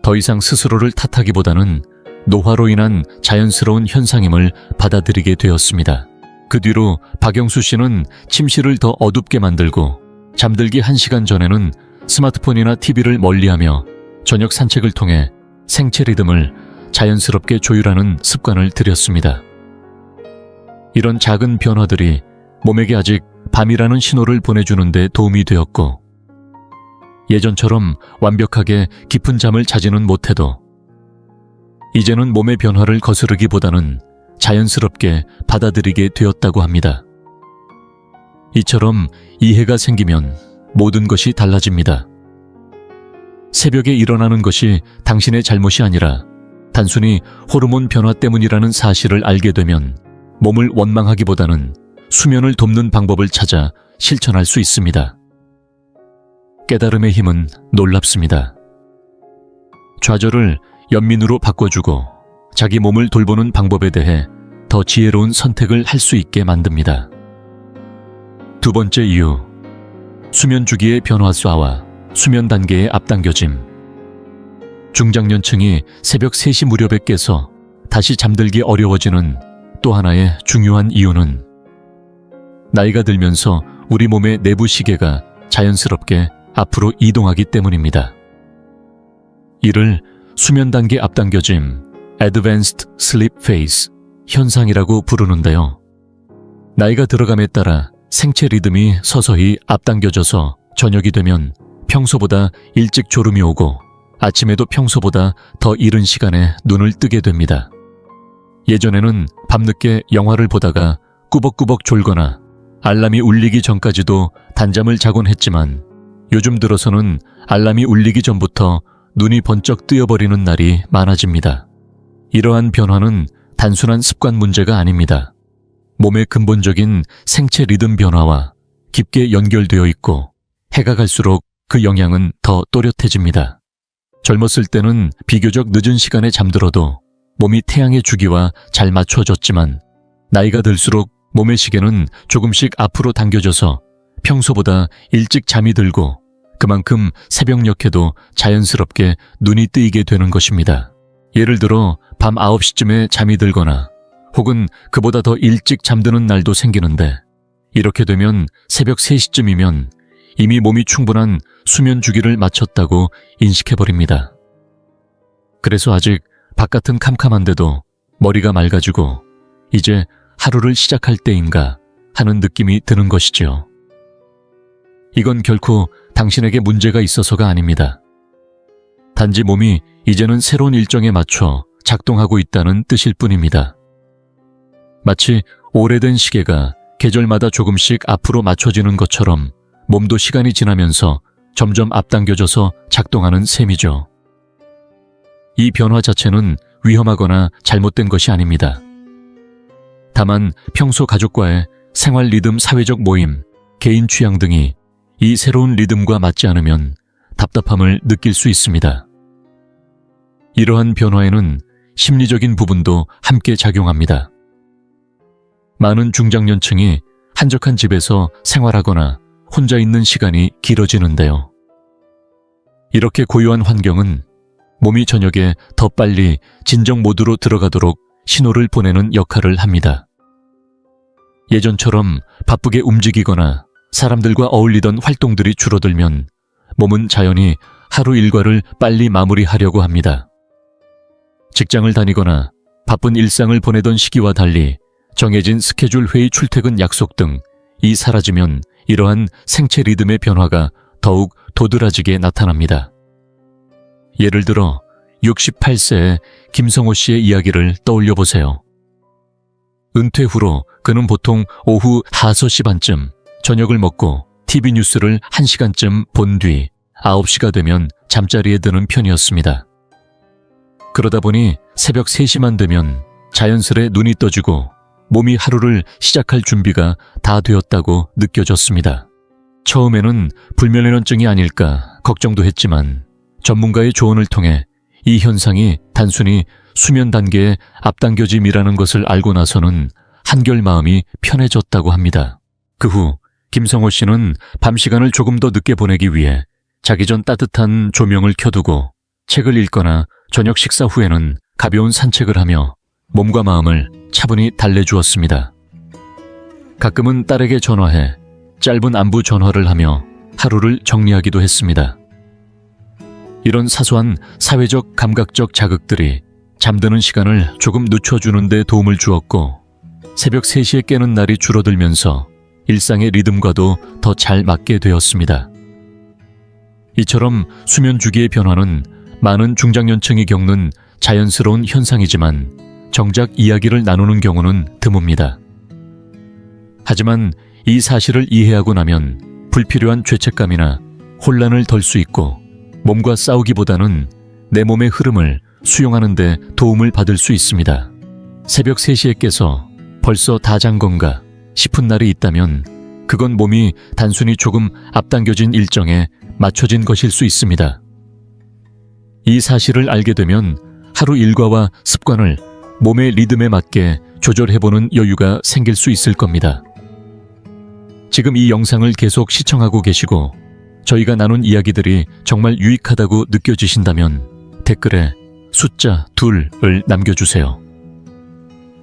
더 이상 스스로를 탓하기보다는 노화로 인한 자연스러운 현상임을 받아들이게 되었습니다. 그 뒤로 박영수 씨는 침실을 더 어둡게 만들고 잠들기 1시간 전에는 스마트폰이나 TV를 멀리하며 저녁 산책을 통해 생체 리듬을 자연스럽게 조율하는 습관을 들였습니다. 이런 작은 변화들이 몸에게 아직 밤이라는 신호를 보내주는 데 도움이 되었고 예전처럼 완벽하게 깊은 잠을 자지는 못해도 이제는 몸의 변화를 거스르기보다는 자연스럽게 받아들이게 되었다고 합니다. 이처럼 이해가 생기면 모든 것이 달라집니다. 새벽에 일어나는 것이 당신의 잘못이 아니라 단순히 호르몬 변화 때문이라는 사실을 알게 되면 몸을 원망하기보다는 수면을 돕는 방법을 찾아 실천할 수 있습니다. 깨달음의 힘은 놀랍습니다. 좌절을 연민으로 바꿔주고 자기 몸을 돌보는 방법에 대해 더 지혜로운 선택을 할 수 있게 만듭니다. 두 번째 이유, 수면 주기의 변화수와 수면 단계의 앞당겨짐. 중장년층이 새벽 3시 무렵에 깨서 다시 잠들기 어려워지는 또 하나의 중요한 이유는 나이가 들면서 우리 몸의 내부 시계가 자연스럽게 앞으로 이동하기 때문입니다. 이를 수면 단계 앞당겨짐, Advanced Sleep Phase 현상이라고 부르는데요. 나이가 들어감에 따라 생체 리듬이 서서히 앞당겨져서 저녁이 되면 평소보다 일찍 졸음이 오고 아침에도 평소보다 더 이른 시간에 눈을 뜨게 됩니다. 예전에는 밤늦게 영화를 보다가 꾸벅꾸벅 졸거나 알람이 울리기 전까지도 단잠을 자곤 했지만 요즘 들어서는 알람이 울리기 전부터 눈이 번쩍 뜨여버리는 날이 많아집니다. 이러한 변화는 단순한 습관 문제가 아닙니다. 몸의 근본적인 생체 리듬 변화와 깊게 연결되어 있고 해가 갈수록 그 영향은 더 또렷해집니다. 젊었을 때는 비교적 늦은 시간에 잠들어도 몸이 태양의 주기와 잘 맞춰졌지만 나이가 들수록 몸의 시계는 조금씩 앞으로 당겨져서 평소보다 일찍 잠이 들고 그만큼 새벽녘에도 자연스럽게 눈이 뜨이게 되는 것입니다. 예를 들어 밤 9시쯤에 잠이 들거나 혹은 그보다 더 일찍 잠드는 날도 생기는데 이렇게 되면 새벽 3시쯤이면 이미 몸이 충분한 수면 주기를 마쳤다고 인식해버립니다. 그래서 아직 바깥은 캄캄한데도 머리가 맑아지고 이제 하루를 시작할 때인가 하는 느낌이 드는 것이지요. 이건 결코 당신에게 문제가 있어서가 아닙니다. 단지 몸이 이제는 새로운 일정에 맞춰 작동하고 있다는 뜻일 뿐입니다. 마치 오래된 시계가 계절마다 조금씩 앞으로 맞춰지는 것처럼 몸도 시간이 지나면서 점점 앞당겨져서 작동하는 셈이죠. 이 변화 자체는 위험하거나 잘못된 것이 아닙니다. 다만 평소 가족과의 생활 리듬, 사회적 모임, 개인 취향 등이 이 새로운 리듬과 맞지 않으면 답답함을 느낄 수 있습니다. 이러한 변화에는 심리적인 부분도 함께 작용합니다. 많은 중장년층이 한적한 집에서 생활하거나 혼자 있는 시간이 길어지는데요. 이렇게 고요한 환경은 몸이 저녁에 더 빨리 진정 모드로 들어가도록 신호를 보내는 역할을 합니다. 예전처럼 바쁘게 움직이거나 사람들과 어울리던 활동들이 줄어들면 몸은 자연히 하루 일과를 빨리 마무리하려고 합니다. 직장을 다니거나 바쁜 일상을 보내던 시기와 달리 정해진 스케줄, 회의, 출퇴근, 약속 등이 사라지면 이러한 생체 리듬의 변화가 더욱 도드라지게 나타납니다. 예를 들어 68세의 김성호 씨의 이야기를 떠올려 보세요. 은퇴 후로 그는 보통 오후 5시 반쯤 저녁을 먹고 TV 뉴스를 1시간쯤 본 뒤 9시가 되면 잠자리에 드는 편이었습니다. 그러다 보니 새벽 3시만 되면 자연스레 눈이 떠지고 몸이 하루를 시작할 준비가 다 되었다고 느껴졌습니다. 처음에는 불면증이 아닐까 걱정도 했지만 전문가의 조언을 통해 이 현상이 단순히 수면 단계의 앞당겨짐이라는 것을 알고 나서는 한결 마음이 편해졌다고 합니다. 그 후 김성호 씨는 밤 시간을 조금 더 늦게 보내기 위해 자기 전 따뜻한 조명을 켜두고 책을 읽거나 저녁 식사 후에는 가벼운 산책을 하며 몸과 마음을 차분히 달래주었습니다. 가끔은 딸에게 전화해 짧은 안부 전화를 하며 하루를 정리하기도 했습니다. 이런 사소한 사회적 감각적 자극들이 잠드는 시간을 조금 늦춰주는 데 도움을 주었고 새벽 3시에 깨는 날이 줄어들면서 일상의 리듬과도 더 잘 맞게 되었습니다. 이처럼 수면 주기의 변화는 많은 중장년층이 겪는 자연스러운 현상이지만 정작 이야기를 나누는 경우는 드뭅니다. 하지만 이 사실을 이해하고 나면 불필요한 죄책감이나 혼란을 덜 수 있고 몸과 싸우기보다는 내 몸의 흐름을 수용하는 데 도움을 받을 수 있습니다. 새벽 3시에 깨서 벌써 다 잔 건가 싶은 날이 있다면 그건 몸이 단순히 조금 앞당겨진 일정에 맞춰진 것일 수 있습니다. 이 사실을 알게 되면 하루 일과와 습관을 몸의 리듬에 맞게 조절해보는 여유가 생길 수 있을 겁니다. 지금 이 영상을 계속 시청하고 계시고 저희가 나눈 이야기들이 정말 유익하다고 느껴지신다면 댓글에 숫자 2을 남겨주세요.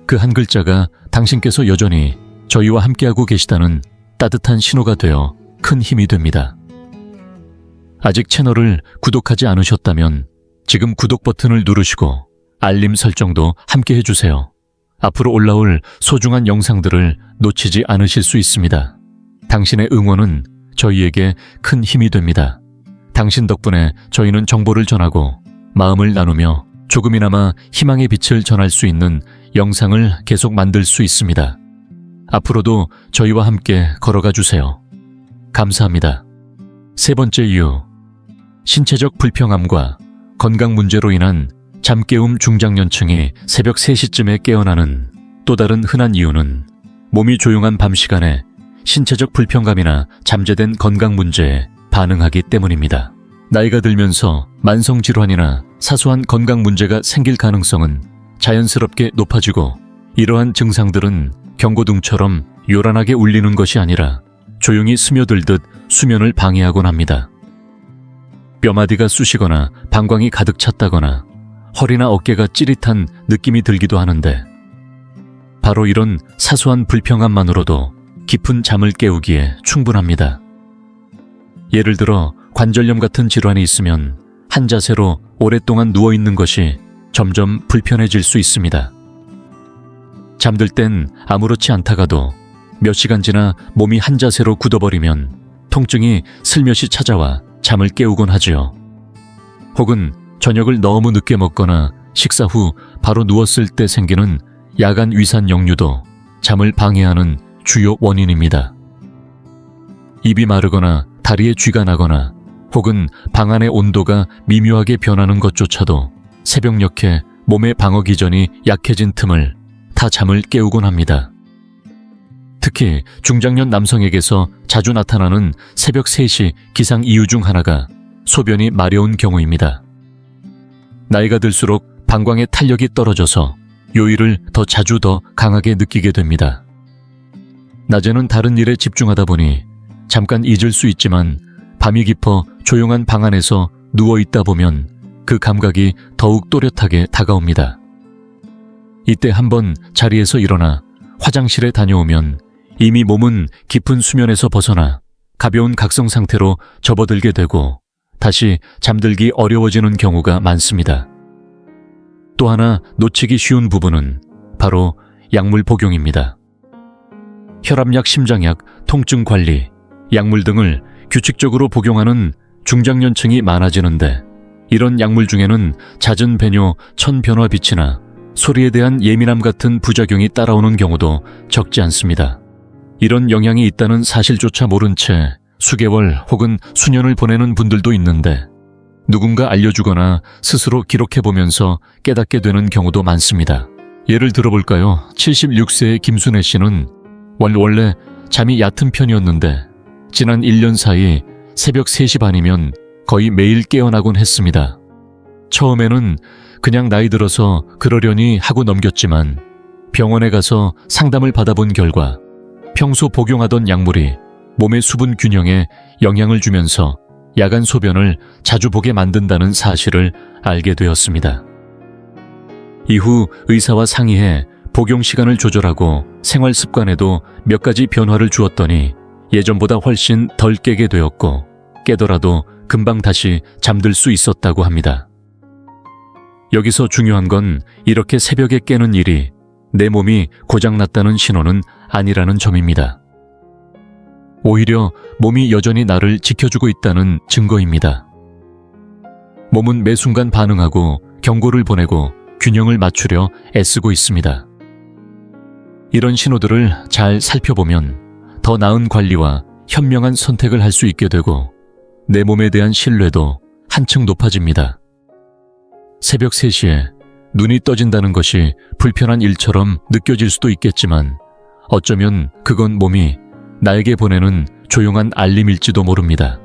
그 한 글자가 당신께서 여전히 저희와 함께하고 계시다는 따뜻한 신호가 되어 큰 힘이 됩니다. 아직 채널을 구독하지 않으셨다면 지금 구독 버튼을 누르시고 알림 설정도 함께 해주세요. 앞으로 올라올 소중한 영상들을 놓치지 않으실 수 있습니다. 당신의 응원은 저희에게 큰 힘이 됩니다. 당신 덕분에 저희는 정보를 전하고 마음을 나누며 조금이나마 희망의 빛을 전할 수 있는 영상을 계속 만들 수 있습니다. 앞으로도 저희와 함께 걸어가 주세요. 감사합니다. 세 번째 이유, 신체적 불평함과 건강 문제로 인한 잠깨움 중장년층이 새벽 3시쯤에 깨어나는 또 다른 흔한 이유는 몸이 조용한 밤 시간에 신체적 불편감이나 잠재된 건강 문제에 반응하기 때문입니다. 나이가 들면서 만성질환이나 사소한 건강 문제가 생길 가능성은 자연스럽게 높아지고, 이러한 증상들은 경고등처럼 요란하게 울리는 것이 아니라 조용히 스며들듯 수면을 방해하곤 합니다. 뼈마디가 쑤시거나 방광이 가득 찼다거나 허리나 어깨가 찌릿한 느낌이 들기도 하는데, 바로 이런 사소한 불평함만으로도 깊은 잠을 깨우기에 충분합니다. 예를 들어 관절염 같은 질환이 있으면 한 자세로 오랫동안 누워있는 것이 점점 불편해질 수 있습니다. 잠들 땐 아무렇지 않다가도 몇 시간 지나 몸이 한 자세로 굳어버리면 통증이 슬며시 찾아와 잠을 깨우곤 하지요. 혹은 저녁을 너무 늦게 먹거나 식사 후 바로 누웠을 때 생기는 야간 위산 역류도 잠을 방해하는 주요 원인입니다. 입이 마르거나 다리에 쥐가 나거나 혹은 방 안의 온도가 미묘하게 변하는 것조차도 새벽녘에 몸의 방어 기전이 약해진 틈을 타 잠을 깨우곤 합니다. 특히 중장년 남성에게서 자주 나타나는 새벽 3시 기상 이유 중 하나가 소변이 마려운 경우입니다. 나이가 들수록 방광의 탄력이 떨어져서 요일을 더 자주 더 강하게 느끼게 됩니다. 낮에는 다른 일에 집중하다 보니 잠깐 잊을 수 있지만 밤이 깊어 조용한 방 안에서 누워있다 보면 그 감각이 더욱 또렷하게 다가옵니다. 이때 한번 자리에서 일어나 화장실에 다녀오면 이미 몸은 깊은 수면에서 벗어나 가벼운 각성 상태로 접어들게 되고 다시 잠들기 어려워지는 경우가 많습니다. 또 하나 놓치기 쉬운 부분은 바로 약물 복용입니다. 혈압약, 심장약, 통증 관리, 약물 등을 규칙적으로 복용하는 중장년층이 많아지는데, 이런 약물 중에는 잦은 배뇨, 천변화빛이나 소리에 대한 예민함 같은 부작용이 따라오는 경우도 적지 않습니다. 이런 영향이 있다는 사실조차 모른 채 수개월 혹은 수년을 보내는 분들도 있는데, 누군가 알려주거나 스스로 기록해보면서 깨닫게 되는 경우도 많습니다. 예를 들어볼까요? 76세의 김순애 씨는 원래 잠이 얕은 편이었는데 지난 1년 사이 새벽 3시 반이면 거의 매일 깨어나곤 했습니다. 처음에는 그냥 나이 들어서 그러려니 하고 넘겼지만 병원에 가서 상담을 받아본 결과 평소 복용하던 약물이 몸의 수분 균형에 영향을 주면서 야간 소변을 자주 보게 만든다는 사실을 알게 되었습니다. 이후 의사와 상의해 복용 시간을 조절하고 생활 습관에도 몇 가지 변화를 주었더니 예전보다 훨씬 덜 깨게 되었고, 깨더라도 금방 다시 잠들 수 있었다고 합니다. 여기서 중요한 건 이렇게 새벽에 깨는 일이 내 몸이 고장났다는 신호는 아니라는 점입니다. 오히려 몸이 여전히 나를 지켜주고 있다는 증거입니다. 몸은 매 순간 반응하고 경고를 보내고 균형을 맞추려 애쓰고 있습니다. 이런 신호들을 잘 살펴보면 더 나은 관리와 현명한 선택을 할 수 있게 되고 내 몸에 대한 신뢰도 한층 높아집니다. 새벽 3시에 눈이 떠진다는 것이 불편한 일처럼 느껴질 수도 있겠지만 어쩌면 그건 몸이 나에게 보내는 조용한 알림일지도 모릅니다.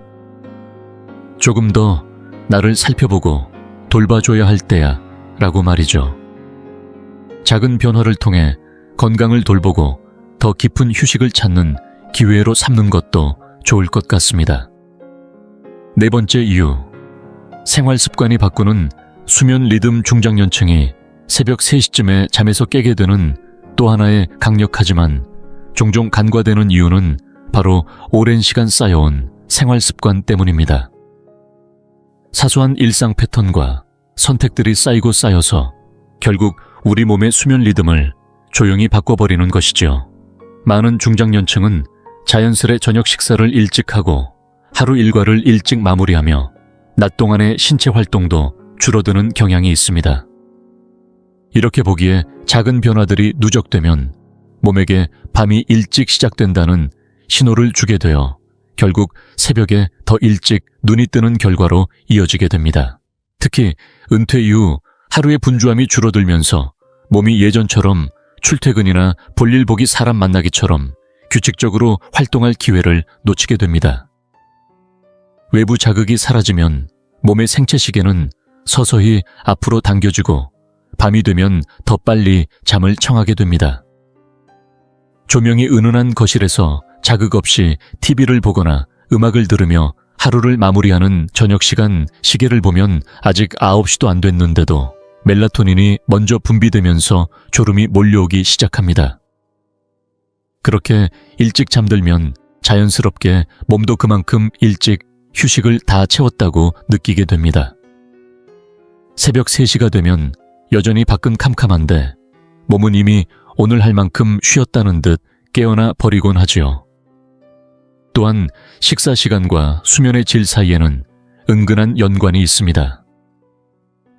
조금 더 나를 살펴보고 돌봐줘야 할 때야 라고 말이죠. 작은 변화를 통해 건강을 돌보고 더 깊은 휴식을 찾는 기회로 삼는 것도 좋을 것 같습니다. 네 번째 이유, 생활 습관이 바꾸는 수면 리듬 중장년층이 새벽 3시쯤에 잠에서 깨게 되는 또 하나의 강력하지만 종종 간과되는 이유는 바로 오랜 시간 쌓여온 생활 습관 때문입니다. 사소한 일상 패턴과 선택들이 쌓이고 쌓여서 결국 우리 몸의 수면 리듬을 조용히 바꿔버리는 것이죠. 많은 중장년층은 자연스레 저녁 식사를 일찍 하고 하루 일과를 일찍 마무리하며 낮 동안의 신체 활동도 줄어드는 경향이 있습니다. 이렇게 보기에 작은 변화들이 누적되면 몸에게 밤이 일찍 시작된다는 신호를 주게 되어 결국 새벽에 더 일찍 눈이 뜨는 결과로 이어지게 됩니다. 특히 은퇴 이후 하루의 분주함이 줄어들면서 몸이 예전처럼 출퇴근이나 볼일 보기 사람 만나기처럼 규칙적으로 활동할 기회를 놓치게 됩니다. 외부 자극이 사라지면 몸의 생체 시계는 서서히 앞으로 당겨지고 밤이 되면 더 빨리 잠을 청하게 됩니다. 조명이 은은한 거실에서 자극 없이 TV를 보거나 음악을 들으며 하루를 마무리하는 저녁 시간 시계를 보면 아직 9시도 안 됐는데도 멜라토닌이 먼저 분비되면서 졸음이 몰려오기 시작합니다. 그렇게 일찍 잠들면 자연스럽게 몸도 그만큼 일찍 휴식을 다 채웠다고 느끼게 됩니다. 새벽 3시가 되면 여전히 밖은 캄캄한데 몸은 이미 오늘 할 만큼 쉬었다는 듯 깨어나 버리곤 하지요. 또한 식사 시간과 수면의 질 사이에는 은근한 연관이 있습니다.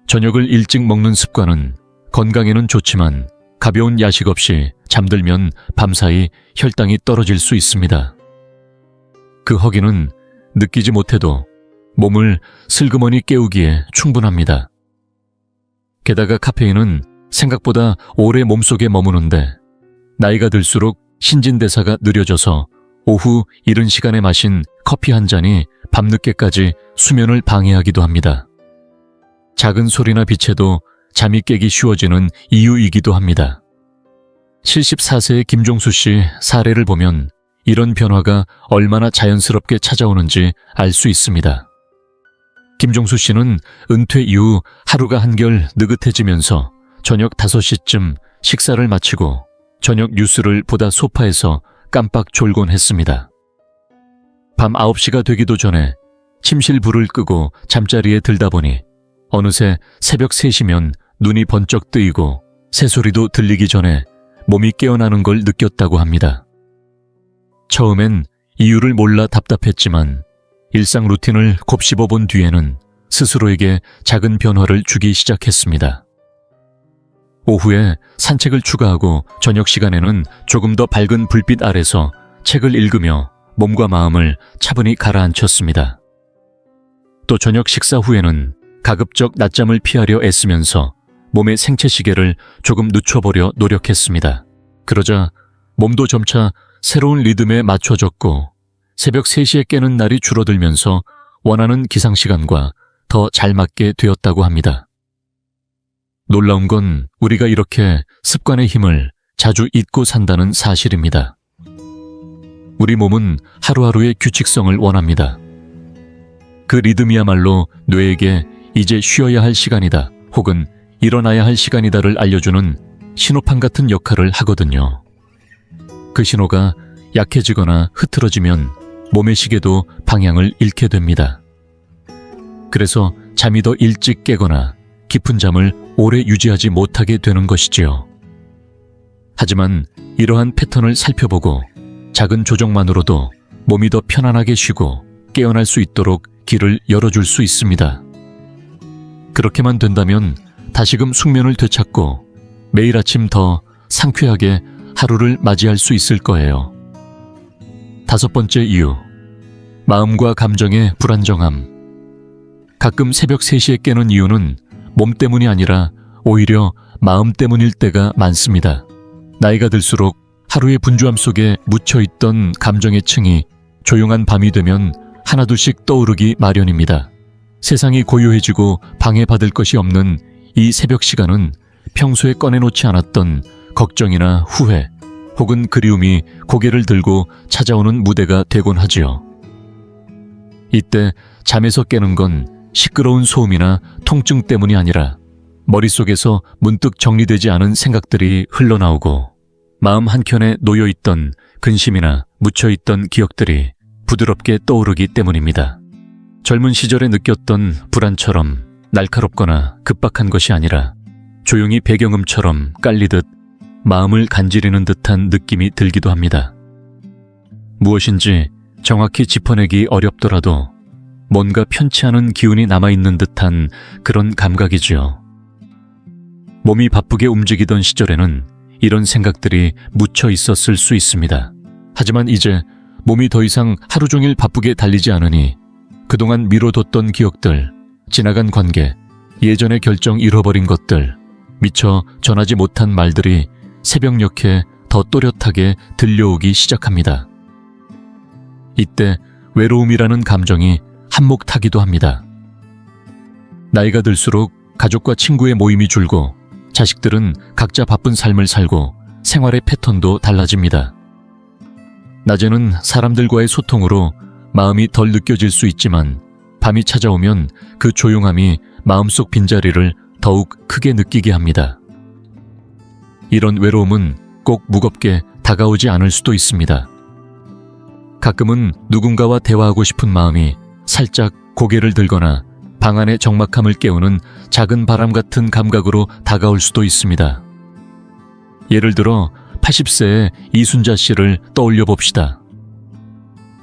저녁을 일찍 먹는 습관은 건강에는 좋지만 가벼운 야식 없이 잠들면 밤사이 혈당이 떨어질 수 있습니다. 그 허기는 느끼지 못해도 몸을 슬그머니 깨우기에 충분합니다. 게다가 카페인은 생각보다 오래 몸속에 머무는데 나이가 들수록 신진대사가 느려져서 오후 이른 시간에 마신 커피 한 잔이 밤늦게까지 수면을 방해하기도 합니다. 작은 소리나 빛에도 잠이 깨기 쉬워지는 이유이기도 합니다. 74세의 김종수 씨 사례를 보면 이런 변화가 얼마나 자연스럽게 찾아오는지 알 수 있습니다. 김종수 씨는 은퇴 이후 하루가 한결 느긋해지면서 저녁 5시쯤 식사를 마치고 저녁 뉴스를 보다 소파에서 깜빡 졸곤 했습니다. 밤 9시가 되기도 전에 침실 불을 끄고 잠자리에 들다 보니 어느새 새벽 3시면 눈이 번쩍 뜨이고 새소리도 들리기 전에 몸이 깨어나는 걸 느꼈다고 합니다. 처음엔 이유를 몰라 답답했지만 일상 루틴을 곱씹어 본 뒤에는 스스로에게 작은 변화를 주기 시작했습니다. 오후에 산책을 추가하고 저녁 시간에는 조금 더 밝은 불빛 아래서 책을 읽으며 몸과 마음을 차분히 가라앉혔습니다. 또 저녁 식사 후에는 가급적 낮잠을 피하려 애쓰면서 몸의 생체 시계를 조금 늦춰보려 노력했습니다. 그러자 몸도 점차 새로운 리듬에 맞춰졌고 새벽 3시에 깨는 날이 줄어들면서 원하는 기상시간과 더 잘 맞게 되었다고 합니다. 놀라운 건 우리가 이렇게 습관의 힘을 자주 잊고 산다는 사실입니다. 우리 몸은 하루하루의 규칙성을 원합니다. 그 리듬이야말로 뇌에게 이제 쉬어야 할 시간이다 혹은 일어나야 할 시간이다를 알려주는 신호판 같은 역할을 하거든요. 그 신호가 약해지거나 흐트러지면 몸의 시계도 방향을 잃게 됩니다. 그래서 잠이 더 일찍 깨거나 깊은 잠을 오래 유지하지 못하게 되는 것이지요. 하지만 이러한 패턴을 살펴보고 작은 조정만으로도 몸이 더 편안하게 쉬고 깨어날 수 있도록 길을 열어줄 수 있습니다. 그렇게만 된다면 다시금 숙면을 되찾고 매일 아침 더 상쾌하게 하루를 맞이할 수 있을 거예요. 5번째 이유, 마음과 감정의 불안정함. 가끔 새벽 3시에 깨는 이유는 몸 때문이 아니라 오히려 마음 때문일 때가 많습니다. 나이가 들수록 하루의 분주함 속에 묻혀있던 감정의 층이 조용한 밤이 되면 하나둘씩 떠오르기 마련입니다. 세상이 고요해지고 방해받을 것이 없는 이 새벽 시간은 평소에 꺼내놓지 않았던 걱정이나 후회 혹은 그리움이 고개를 들고 찾아오는 무대가 되곤 하지요. 이때 잠에서 깨는 건 시끄러운 소음이나 통증 때문이 아니라 머릿속에서 문득 정리되지 않은 생각들이 흘러나오고 마음 한켠에 놓여있던 근심이나 묻혀있던 기억들이 부드럽게 떠오르기 때문입니다. 젊은 시절에 느꼈던 불안처럼 날카롭거나 급박한 것이 아니라 조용히 배경음처럼 깔리듯 마음을 간지리는 듯한 느낌이 들기도 합니다. 무엇인지 정확히 짚어내기 어렵더라도 뭔가 편치 않은 기운이 남아있는 듯한 그런 감각이지요. 몸이 바쁘게 움직이던 시절에는 이런 생각들이 묻혀 있었을 수 있습니다. 하지만 이제 몸이 더 이상 하루 종일 바쁘게 달리지 않으니 그동안 미뤄뒀던 기억들, 지나간 관계, 예전의 결정 잃어버린 것들, 미처 전하지 못한 말들이 새벽녘에 더 또렷하게 들려오기 시작합니다. 이때 외로움이라는 감정이 한몫 타기도 합니다. 나이가 들수록 가족과 친구의 모임이 줄고 자식들은 각자 바쁜 삶을 살고 생활의 패턴도 달라집니다. 낮에는 사람들과의 소통으로 마음이 덜 느껴질 수 있지만 밤이 찾아오면 그 조용함이 마음속 빈자리를 더욱 크게 느끼게 합니다. 이런 외로움은 꼭 무겁게 다가오지 않을 수도 있습니다. 가끔은 누군가와 대화하고 싶은 마음이 살짝 고개를 들거나 방 안의 적막함을 깨우는 작은 바람 같은 감각으로 다가올 수도 있습니다. 예를 들어 80세의 이순자 씨를 떠올려 봅시다.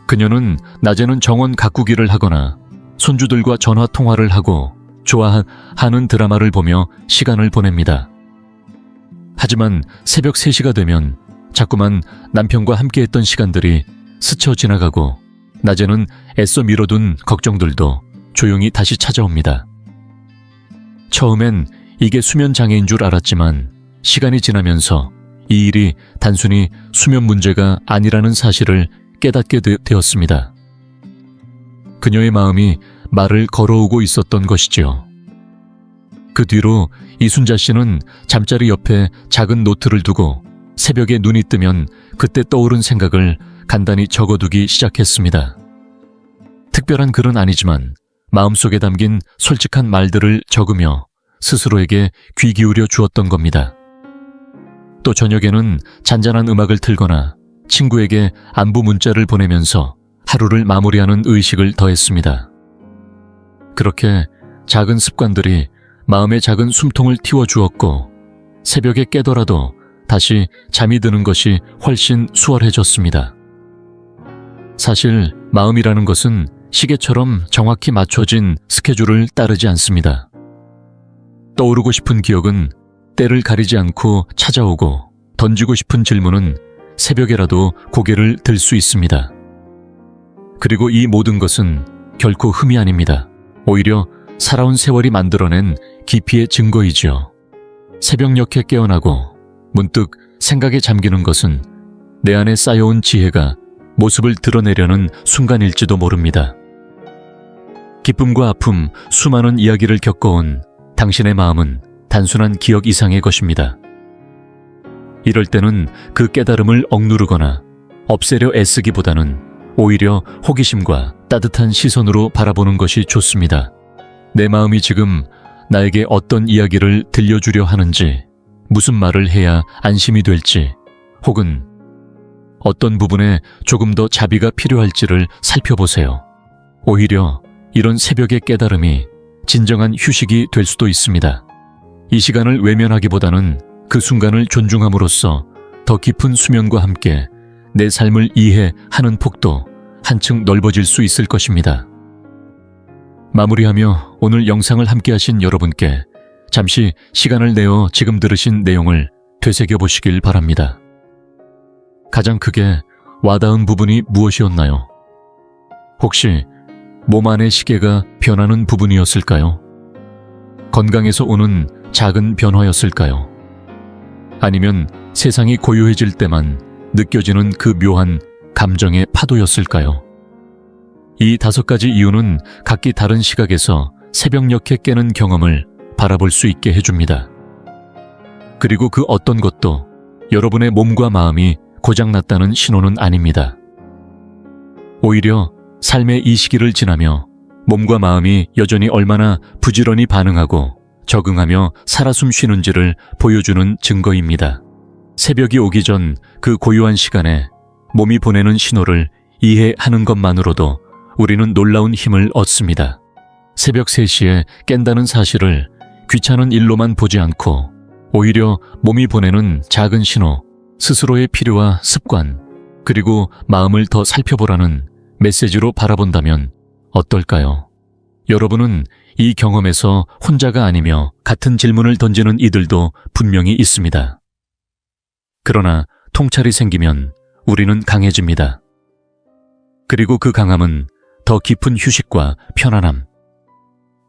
그녀는 낮에는 정원 가꾸기를 하거나 손주들과 전화 통화를 하고 좋아하는 드라마를 보며 시간을 보냅니다. 하지만 새벽 3시가 되면 자꾸만 남편과 함께했던 시간들이 스쳐 지나가고 낮에는 애써 미뤄둔 걱정들도 조용히 다시 찾아옵니다. 처음엔 이게 수면 장애인 줄 알았지만 시간이 지나면서 이 일이 단순히 수면 문제가 아니라는 사실을 깨닫게 되었습니다. 그녀의 마음이 말을 걸어오고 있었던 것이지요. 그 뒤로 이순자 씨는 잠자리 옆에 작은 노트를 두고 새벽에 눈이 뜨면 그때 떠오른 생각을 간단히 적어두기 시작했습니다. 특별한 글은 아니지만 마음속에 담긴 솔직한 말들을 적으며 스스로에게 귀 기울여 주었던 겁니다. 또 저녁에는 잔잔한 음악을 틀거나 친구에게 안부 문자를 보내면서 하루를 마무리하는 의식을 더했습니다. 그렇게 작은 습관들이 마음의 작은 숨통을 틔워주었고 새벽에 깨더라도 다시 잠이 드는 것이 훨씬 수월해졌습니다. 사실 마음이라는 것은 시계처럼 정확히 맞춰진 스케줄을 따르지 않습니다. 떠오르고 싶은 기억은 때를 가리지 않고 찾아오고 던지고 싶은 질문은 새벽에라도 고개를 들 수 있습니다. 그리고 이 모든 것은 결코 흠이 아닙니다. 오히려 살아온 세월이 만들어낸 깊이의 증거이지요. 새벽녘에 깨어나고 문득 생각에 잠기는 것은 내 안에 쌓여온 지혜가 모습을 드러내려는 순간일지도 모릅니다. 기쁨과 아픔, 수많은 이야기를 겪어온 당신의 마음은 단순한 기억 이상의 것입니다. 이럴 때는 그 깨달음을 억누르거나 없애려 애쓰기보다는 오히려 호기심과 따뜻한 시선으로 바라보는 것이 좋습니다. 내 마음이 지금 나에게 어떤 이야기를 들려주려 하는지, 무슨 말을 해야 안심이 될지, 혹은 어떤 부분에 조금 더 자비가 필요할지를 살펴보세요. 오히려 이런 새벽의 깨달음이 진정한 휴식이 될 수도 있습니다. 이 시간을 외면하기보다는 그 순간을 존중함으로써 더 깊은 수면과 함께 내 삶을 이해하는 폭도 한층 넓어질 수 있을 것입니다. 마무리하며 오늘 영상을 함께 하신 여러분께 잠시 시간을 내어 지금 들으신 내용을 되새겨 보시길 바랍니다. 가장 크게 와닿은 부분이 무엇이었나요? 혹시 몸 안의 시계가 변하는 부분이었을까요? 건강에서 오는 작은 변화였을까요? 아니면 세상이 고요해질 때만 느껴지는 그 묘한 감정의 파도였을까요? 이 5가지 이유는 각기 다른 시각에서 새벽녘에 깨는 경험을 바라볼 수 있게 해줍니다. 그리고 그 어떤 것도 여러분의 몸과 마음이 고장났다는 신호는 아닙니다. 오히려 삶의 이 시기를 지나며 몸과 마음이 여전히 얼마나 부지런히 반응하고 적응하며 살아 숨 쉬는지를 보여주는 증거입니다. 새벽이 오기 전 그 고요한 시간에 몸이 보내는 신호를 이해하는 것만으로도 우리는 놀라운 힘을 얻습니다. 새벽 3시에 깬다는 사실을 귀찮은 일로만 보지 않고 오히려 몸이 보내는 작은 신호, 스스로의 필요와 습관, 그리고 마음을 더 살펴보라는 메시지로 바라본다면 어떨까요? 여러분은 이 경험에서 혼자가 아니며 같은 질문을 던지는 이들도 분명히 있습니다. 그러나 통찰이 생기면 우리는 강해집니다. 그리고 그 강함은 더 깊은 휴식과 편안함,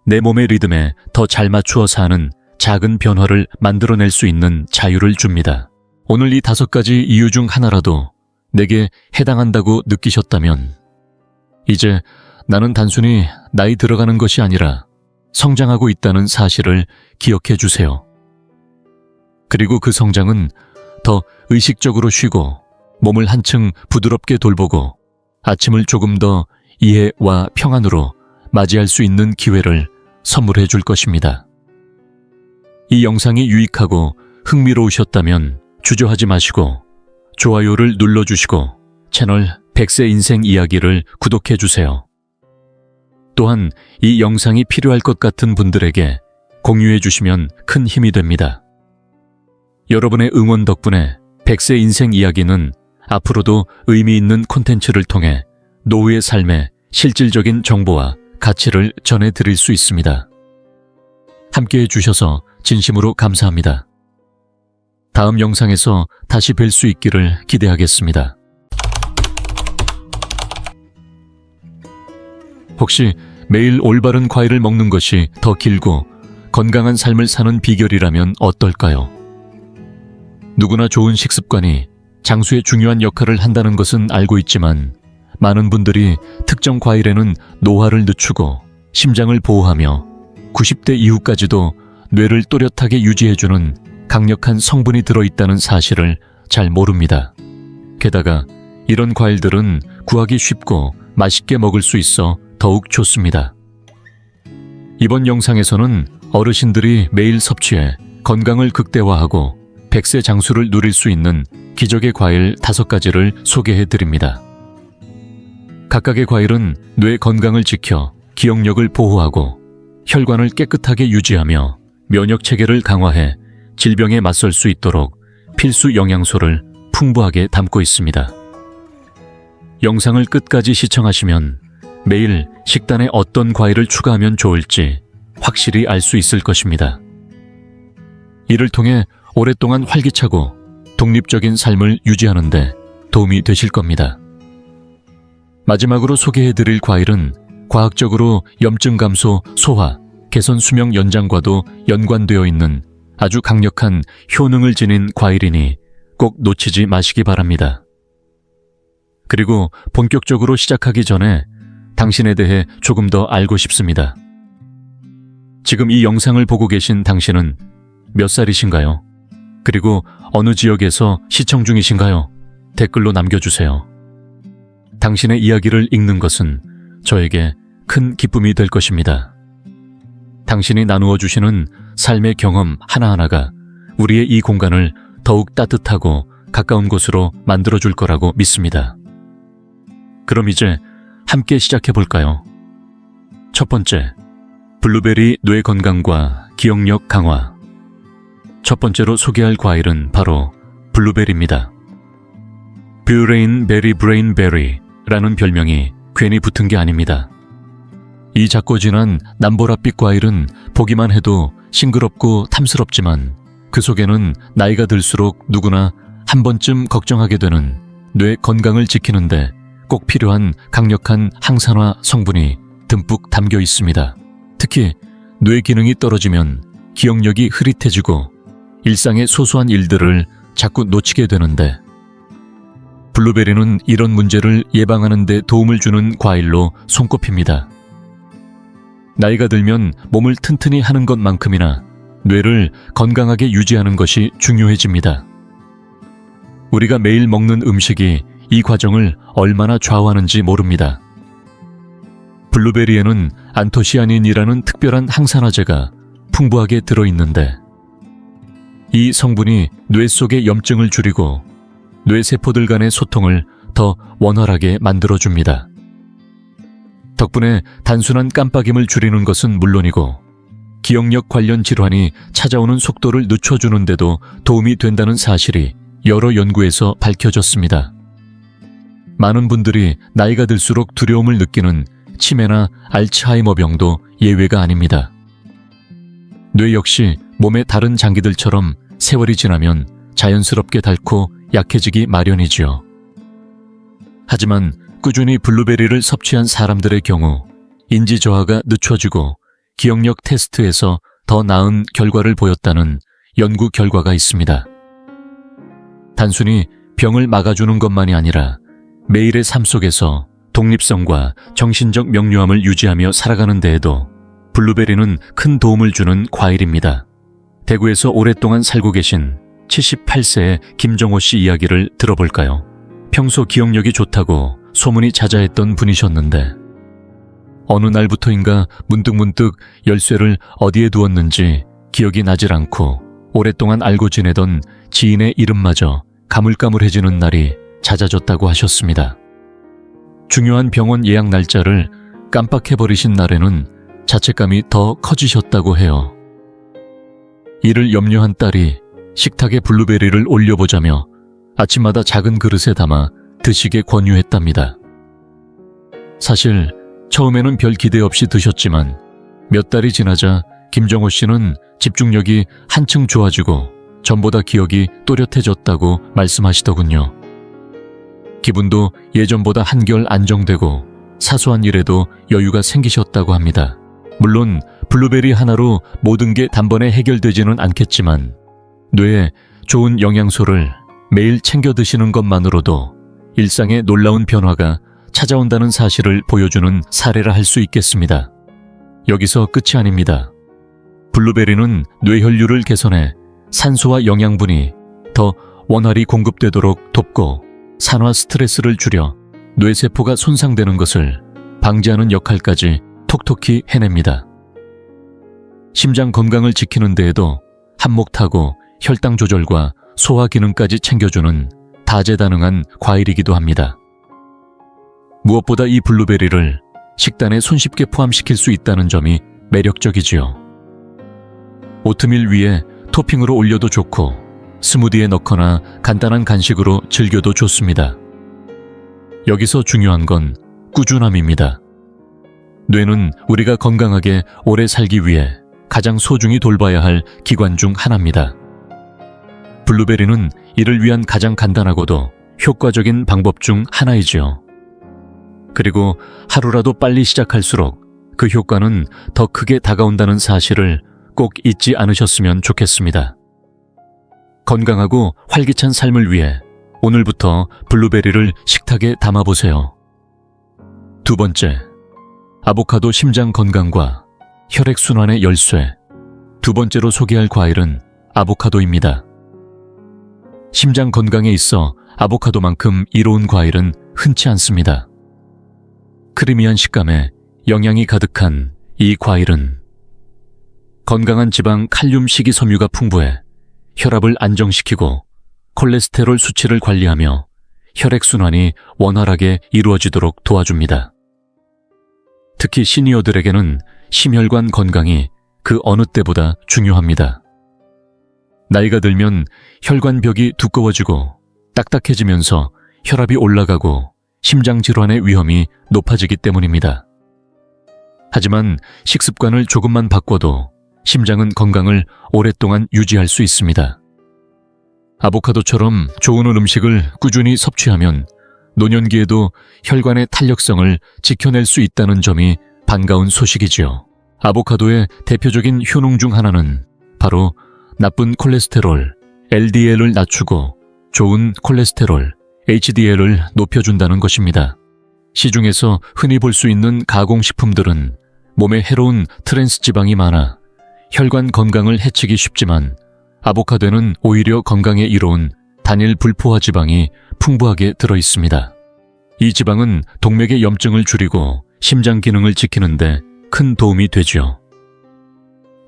내 몸의 리듬에 더 잘 맞추어서 하는 작은 변화를 만들어낼 수 있는 자유를 줍니다. 오늘 이 5가지 이유 중 하나라도 내게 해당한다고 느끼셨다면 이제 나는 단순히 나이 들어가는 것이 아니라 성장하고 있다는 사실을 기억해 주세요. 그리고 그 성장은 더 의식적으로 쉬고 몸을 한층 부드럽게 돌보고 아침을 조금 더 이해와 평안으로 맞이할 수 있는 기회를 선물해 줄 것입니다. 이 영상이 유익하고 흥미로우셨다면 주저하지 마시고 좋아요를 눌러주시고 채널 100세 인생 이야기를 구독해 주세요. 또한 이 영상이 필요할 것 같은 분들에게 공유해 주시면 큰 힘이 됩니다. 여러분의 응원 덕분에 100세 인생 이야기는 앞으로도 의미 있는 콘텐츠를 통해 노후의 삶에 실질적인 정보와 가치를 전해드릴 수 있습니다. 함께해 주셔서 진심으로 감사합니다. 다음 영상에서 다시 뵐 수 있기를 기대하겠습니다. 혹시 매일 올바른 과일을 먹는 것이 더 길고 건강한 삶을 사는 비결이라면 어떨까요? 누구나 좋은 식습관이 장수에 중요한 역할을 한다는 것은 알고 있지만 많은 분들이 특정 과일에는 노화를 늦추고 심장을 보호하며 90대 이후까지도 뇌를 또렷하게 유지해주는 강력한 성분이 들어있다는 사실을 잘 모릅니다. 게다가 이런 과일들은 구하기 쉽고 맛있게 먹을 수 있어 더욱 좋습니다. 이번 영상에서는 어르신들이 매일 섭취해 건강을 극대화하고 100세 장수를 누릴 수 있는 기적의 과일 5가지를 소개해 드립니다. 각각의 과일은 뇌 건강을 지켜 기억력을 보호하고 혈관을 깨끗하게 유지하며 면역 체계를 강화해 질병에 맞설 수 있도록 필수 영양소를 풍부하게 담고 있습니다. 영상을 끝까지 시청하시면 매일 식단에 어떤 과일을 추가하면 좋을지 확실히 알 수 있을 것입니다. 이를 통해 오랫동안 활기차고 독립적인 삶을 유지하는 데 도움이 되실 겁니다. 마지막으로 소개해드릴 과일은 과학적으로 염증 감소, 소화, 개선 수명 연장과도 연관되어 있는 아주 강력한 효능을 지닌 과일이니 꼭 놓치지 마시기 바랍니다. 그리고 본격적으로 시작하기 전에 당신에 대해 조금 더 알고 싶습니다. 지금 이 영상을 보고 계신 당신은 몇 살이신가요? 그리고 어느 지역에서 시청 중이신가요? 댓글로 남겨주세요. 당신의 이야기를 읽는 것은 저에게 큰 기쁨이 될 것입니다. 당신이 나누어 주시는 삶의 경험 하나하나가 우리의 이 공간을 더욱 따뜻하고 가까운 곳으로 만들어줄 거라고 믿습니다. 그럼 이제 함께 시작해 볼까요? 첫 번째, 블루베리 뇌 건강과 기억력 강화. 첫 번째로 소개할 과일은 바로 블루베리입니다. 뷰레인 베리 브레인 베리라는 별명이 괜히 붙은 게 아닙니다. 이 작고 진한 남보랏빛 과일은 보기만 해도 싱그럽고 탐스럽지만 그 속에는 나이가 들수록 누구나 한 번쯤 걱정하게 되는 뇌 건강을 지키는데 꼭 필요한 강력한 항산화 성분이 듬뿍 담겨 있습니다. 특히 뇌 기능이 떨어지면 기억력이 흐릿해지고 일상의 소소한 일들을 자꾸 놓치게 되는데 블루베리는 이런 문제를 예방하는 데 도움을 주는 과일로 손꼽힙니다. 나이가 들면 몸을 튼튼히 하는 것만큼이나 뇌를 건강하게 유지하는 것이 중요해집니다. 우리가 매일 먹는 음식이 이 과정을 얼마나 좌우하는지 모릅니다. 블루베리에는 안토시아닌이라는 특별한 항산화제가 풍부하게 들어있는데 이 성분이 뇌 속의 염증을 줄이고 뇌세포들 간의 소통을 더 원활하게 만들어줍니다. 덕분에 단순한 깜빡임을 줄이는 것은 물론이고 기억력 관련 질환이 찾아오는 속도를 늦춰주는데도 도움이 된다는 사실이 여러 연구에서 밝혀졌습니다. 많은 분들이 나이가 들수록 두려움을 느끼는 치매나 알츠하이머병도 예외가 아닙니다. 뇌 역시 몸의 다른 장기들처럼 세월이 지나면 자연스럽게 닳고 약해지기 마련이지요. 하지만 꾸준히 블루베리를 섭취한 사람들의 경우 인지 저하가 늦춰지고 기억력 테스트에서 더 나은 결과를 보였다는 연구 결과가 있습니다. 단순히 병을 막아주는 것만이 아니라 매일의 삶 속에서 독립성과 정신적 명료함을 유지하며 살아가는 데에도 블루베리는 큰 도움을 주는 과일입니다. 대구에서 오랫동안 살고 계신 78세의 김정호 씨 이야기를 들어볼까요? 평소 기억력이 좋다고 소문이 자자했던 분이셨는데 어느 날부터인가 문득문득 열쇠를 어디에 두었는지 기억이 나질 않고 오랫동안 알고 지내던 지인의 이름마저 가물가물해지는 날이 잦아졌다고 하셨습니다. 중요한 병원 예약 날짜를 깜빡해버리신 날에는 자책감이 더 커지셨다고 해요. 이를 염려한 딸이 식탁에 블루베리를 올려보자며 아침마다 작은 그릇에 담아 드시게 권유했답니다. 사실 처음에는 별 기대 없이 드셨지만 몇 달이 지나자 김정호 씨는 집중력이 한층 좋아지고 전보다 기억이 또렷해졌다고 말씀하시더군요. 기분도 예전보다 한결 안정되고 사소한 일에도 여유가 생기셨다고 합니다. 물론 블루베리 하나로 모든 게 단번에 해결되지는 않겠지만 뇌에 좋은 영양소를 매일 챙겨 드시는 것만으로도 일상에 놀라운 변화가 찾아온다는 사실을 보여주는 사례라 할 수 있겠습니다. 여기서 끝이 아닙니다. 블루베리는 뇌혈류를 개선해 산소와 영양분이 더 원활히 공급되도록 돕고 산화 스트레스를 줄여 뇌세포가 손상되는 것을 방지하는 역할까지 톡톡히 해냅니다. 심장 건강을 지키는 데에도 한몫하고 혈당 조절과 소화 기능까지 챙겨주는 다재다능한 과일이기도 합니다. 무엇보다 이 블루베리를 식단에 손쉽게 포함시킬 수 있다는 점이 매력적이지요. 오트밀 위에 토핑으로 올려도 좋고 스무디에 넣거나 간단한 간식으로 즐겨도 좋습니다. 여기서 중요한 건 꾸준함입니다. 뇌는 우리가 건강하게 오래 살기 위해 가장 소중히 돌봐야 할 기관 중 하나입니다. 블루베리는 이를 위한 가장 간단하고도 효과적인 방법 중 하나이지요. 그리고 하루라도 빨리 시작할수록 그 효과는 더 크게 다가온다는 사실을 꼭 잊지 않으셨으면 좋겠습니다. 건강하고 활기찬 삶을 위해 오늘부터 블루베리를 식탁에 담아보세요. 두 번째, 아보카도 심장 건강과 혈액순환의 열쇠. 두 번째로 소개할 과일은 아보카도입니다. 심장 건강에 있어 아보카도만큼 이로운 과일은 흔치 않습니다. 크리미한 식감에 영양이 가득한 이 과일은 건강한 지방 칼륨 식이섬유가 풍부해 혈압을 안정시키고 콜레스테롤 수치를 관리하며 혈액순환이 원활하게 이루어지도록 도와줍니다. 특히 시니어들에게는 심혈관 건강이 그 어느 때보다 중요합니다. 나이가 들면 혈관벽이 두꺼워지고 딱딱해지면서 혈압이 올라가고 심장질환의 위험이 높아지기 때문입니다. 하지만 식습관을 조금만 바꿔도 심장은 건강을 오랫동안 유지할 수 있습니다. 아보카도처럼 좋은 음식을 꾸준히 섭취하면 노년기에도 혈관의 탄력성을 지켜낼 수 있다는 점이 반가운 소식이지요. 아보카도의 대표적인 효능 중 하나는 바로 나쁜 콜레스테롤, LDL을 낮추고 좋은 콜레스테롤, HDL을 높여준다는 것입니다. 시중에서 흔히 볼 수 있는 가공식품들은 몸에 해로운 트랜스 지방이 많아 혈관 건강을 해치기 쉽지만 아보카도는 오히려 건강에 이로운 단일 불포화 지방이 풍부하게 들어있습니다. 이 지방은 동맥의 염증을 줄이고 심장 기능을 지키는데 큰 도움이 되죠.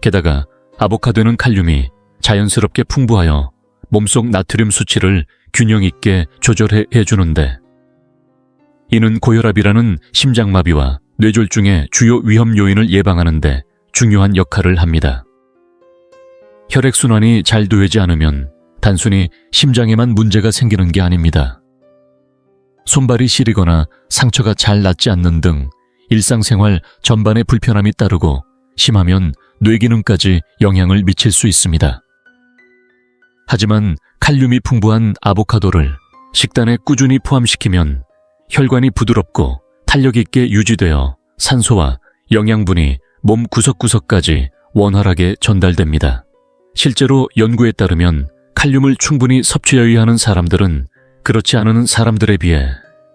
게다가 아보카도는 칼륨이 자연스럽게 풍부하여 몸속 나트륨 수치를 균형 있게 조절해 주는데, 이는 고혈압이라는 심장마비와 뇌졸중의 주요 위험 요인을 예방하는 데 중요한 역할을 합니다. 혈액순환이 잘 되지 않으면 단순히 심장에만 문제가 생기는 게 아닙니다. 손발이 시리거나 상처가 잘 낫지 않는 등 일상생활 전반에 불편함이 따르고 심하면 뇌기능까지 영향을 미칠 수 있습니다. 하지만 칼륨이 풍부한 아보카도를 식단에 꾸준히 포함시키면 혈관이 부드럽고 탄력 있게 유지되어 산소와 영양분이 몸 구석구석까지 원활하게 전달됩니다. 실제로 연구에 따르면 칼륨을 충분히 섭취해야 하는 사람들은 그렇지 않은 사람들에 비해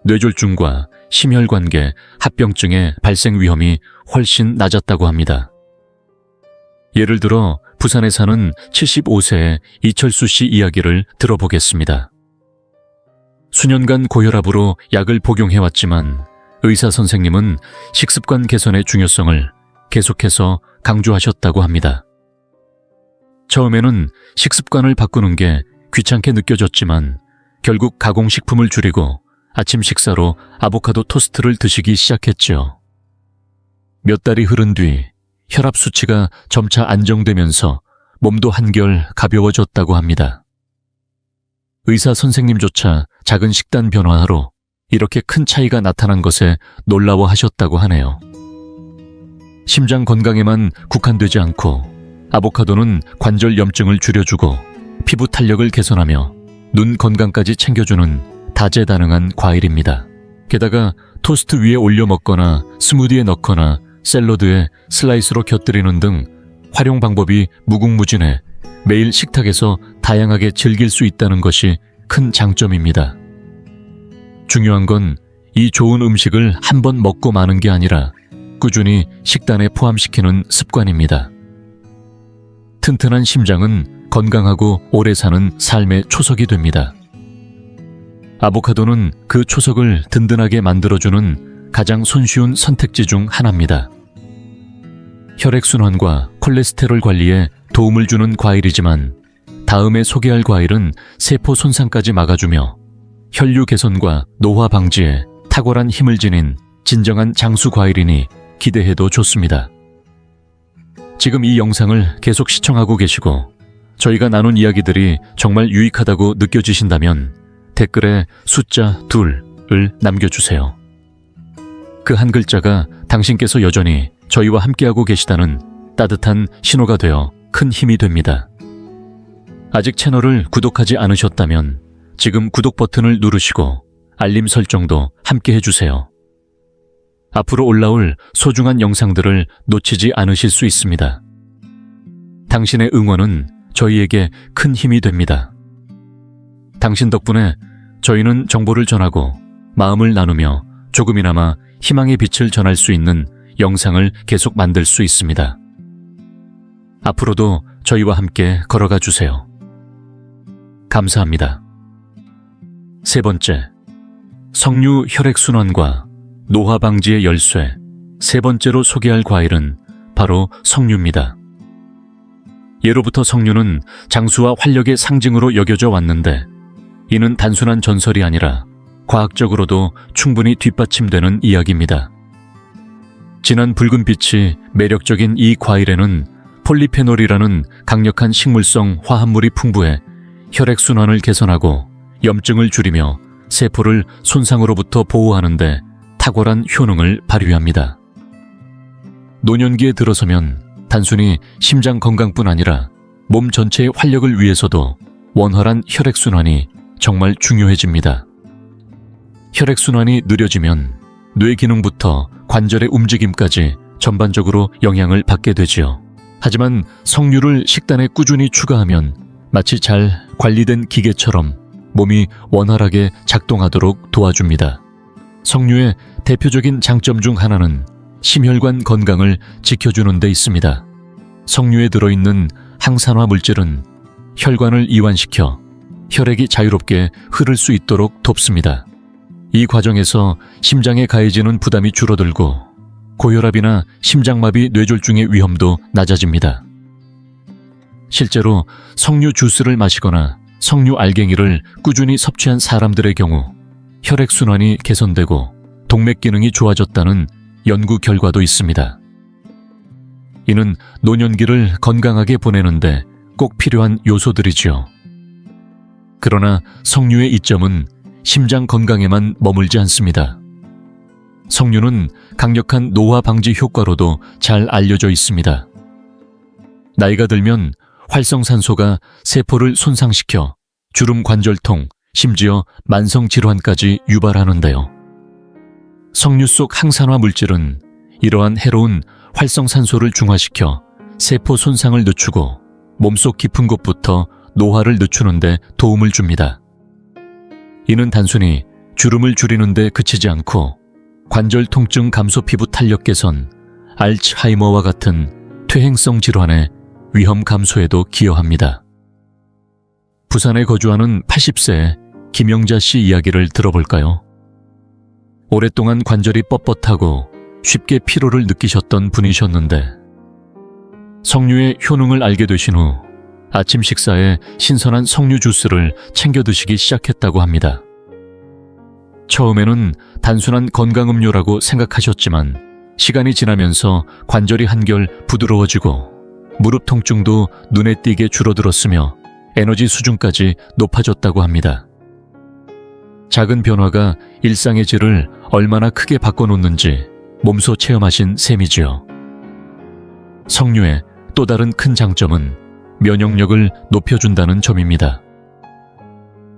뇌졸중과 심혈관계 합병증의 발생 위험이 훨씬 낮았다고 합니다. 예를 들어 부산에 사는 75세의 이철수 씨 이야기를 들어보겠습니다. 수년간 고혈압으로 약을 복용해왔지만 의사 선생님은 식습관 개선의 중요성을 계속해서 강조하셨다고 합니다. 처음에는 식습관을 바꾸는 게 귀찮게 느껴졌지만 결국 가공식품을 줄이고 아침 식사로 아보카도 토스트를 드시기 시작했죠. 몇 달이 흐른 뒤 혈압 수치가 점차 안정되면서 몸도 한결 가벼워졌다고 합니다. 의사 선생님조차 작은 식단 변화로 이렇게 큰 차이가 나타난 것에 놀라워하셨다고 하네요. 심장 건강에만 국한되지 않고 아보카도는 관절 염증을 줄여주고 피부 탄력을 개선하며 눈 건강까지 챙겨주는 다재다능한 과일입니다. 게다가 토스트 위에 올려 먹거나 스무디에 넣거나 샐러드에 슬라이스로 곁들이는 등 활용 방법이 무궁무진해 매일 식탁에서 다양하게 즐길 수 있다는 것이 큰 장점입니다. 중요한 건 이 좋은 음식을 한 번 먹고 마는 게 아니라 꾸준히 식단에 포함시키는 습관입니다. 튼튼한 심장은 건강하고 오래 사는 삶의 초석이 됩니다. 아보카도는 그 초석을 든든하게 만들어주는 가장 손쉬운 선택지 중 하나입니다. 혈액순환과 콜레스테롤 관리에 도움을 주는 과일이지만 다음에 소개할 과일은 세포 손상까지 막아주며 혈류 개선과 노화 방지에 탁월한 힘을 지닌 진정한 장수 과일이니 기대해도 좋습니다. 지금 이 영상을 계속 시청하고 계시고 저희가 나눈 이야기들이 정말 유익하다고 느껴지신다면 댓글에 숫자 2을 남겨주세요. 그 한 글자가 당신께서 여전히 저희와 함께하고 계시다는 따뜻한 신호가 되어 큰 힘이 됩니다. 아직 채널을 구독하지 않으셨다면 지금 구독 버튼을 누르시고 알림 설정도 함께 해주세요. 앞으로 올라올 소중한 영상들을 놓치지 않으실 수 있습니다. 당신의 응원은 저희에게 큰 힘이 됩니다. 당신 덕분에 저희는 정보를 전하고 마음을 나누며 조금이나마 희망의 빛을 전할 수 있는 영상을 계속 만들 수 있습니다. 앞으로도 저희와 함께 걸어가 주세요. 감사합니다. 세 번째, 석류 혈액순환과 노화 방지의 열쇠. 세 번째로 소개할 과일은 바로 석류입니다. 예로부터 석류는 장수와 활력의 상징으로 여겨져 왔는데 이는 단순한 전설이 아니라 과학적으로도 충분히 뒷받침되는 이야기입니다. 진한 붉은빛이 매력적인 이 과일에는 폴리페놀이라는 강력한 식물성 화합물이 풍부해 혈액순환을 개선하고 염증을 줄이며 세포를 손상으로부터 보호하는 데 탁월한 효능을 발휘합니다. 노년기에 들어서면 단순히 심장 건강뿐 아니라 몸 전체의 활력을 위해서도 원활한 혈액순환이 정말 중요해집니다. 혈액순환이 느려지면 뇌 기능부터 관절의 움직임까지 전반적으로 영향을 받게 되지요. 하지만 석류를 식단에 꾸준히 추가하면 마치 잘 관리된 기계처럼 몸이 원활하게 작동하도록 도와줍니다. 석류의 대표적인 장점 중 하나는 심혈관 건강을 지켜주는 데 있습니다. 석류에 들어있는 항산화 물질은 혈관을 이완시켜 혈액이 자유롭게 흐를 수 있도록 돕습니다. 이 과정에서 심장에 가해지는 부담이 줄어들고 고혈압이나 심장마비 뇌졸중의 위험도 낮아집니다. 실제로 석류 주스를 마시거나 석류 알갱이를 꾸준히 섭취한 사람들의 경우 혈액순환이 개선되고 동맥 기능이 좋아졌다는 연구 결과도 있습니다. 이는 노년기를 건강하게 보내는데 꼭 필요한 요소들이지요. 그러나 석류의 이점은 심장 건강에만 머물지 않습니다. 석류는 강력한 노화 방지 효과로도 잘 알려져 있습니다. 나이가 들면 활성산소가 세포를 손상시켜 주름 관절통, 심지어 만성질환까지 유발하는데요. 석류 속 항산화 물질은 이러한 해로운 활성산소를 중화시켜 세포 손상을 늦추고 몸속 깊은 곳부터 노화를 늦추는 데 도움을 줍니다. 이는 단순히 주름을 줄이는 데 그치지 않고 관절 통증 감소, 피부 탄력 개선, 알츠하이머와 같은 퇴행성 질환의 위험 감소에도 기여합니다. 부산에 거주하는 80세의 김영자 씨 이야기를 들어볼까요? 오랫동안 관절이 뻣뻣하고 쉽게 피로를 느끼셨던 분이셨는데 석류의 효능을 알게 되신 후 아침 식사에 신선한 석류 주스를 챙겨 드시기 시작했다고 합니다. 처음에는 단순한 건강음료라고 생각하셨지만 시간이 지나면서 관절이 한결 부드러워지고 무릎 통증도 눈에 띄게 줄어들었으며 에너지 수준까지 높아졌다고 합니다. 작은 변화가 일상의 질을 얼마나 크게 바꿔놓는지 몸소 체험하신 셈이지요. 석류의 또 다른 큰 장점은 면역력을 높여준다는 점입니다.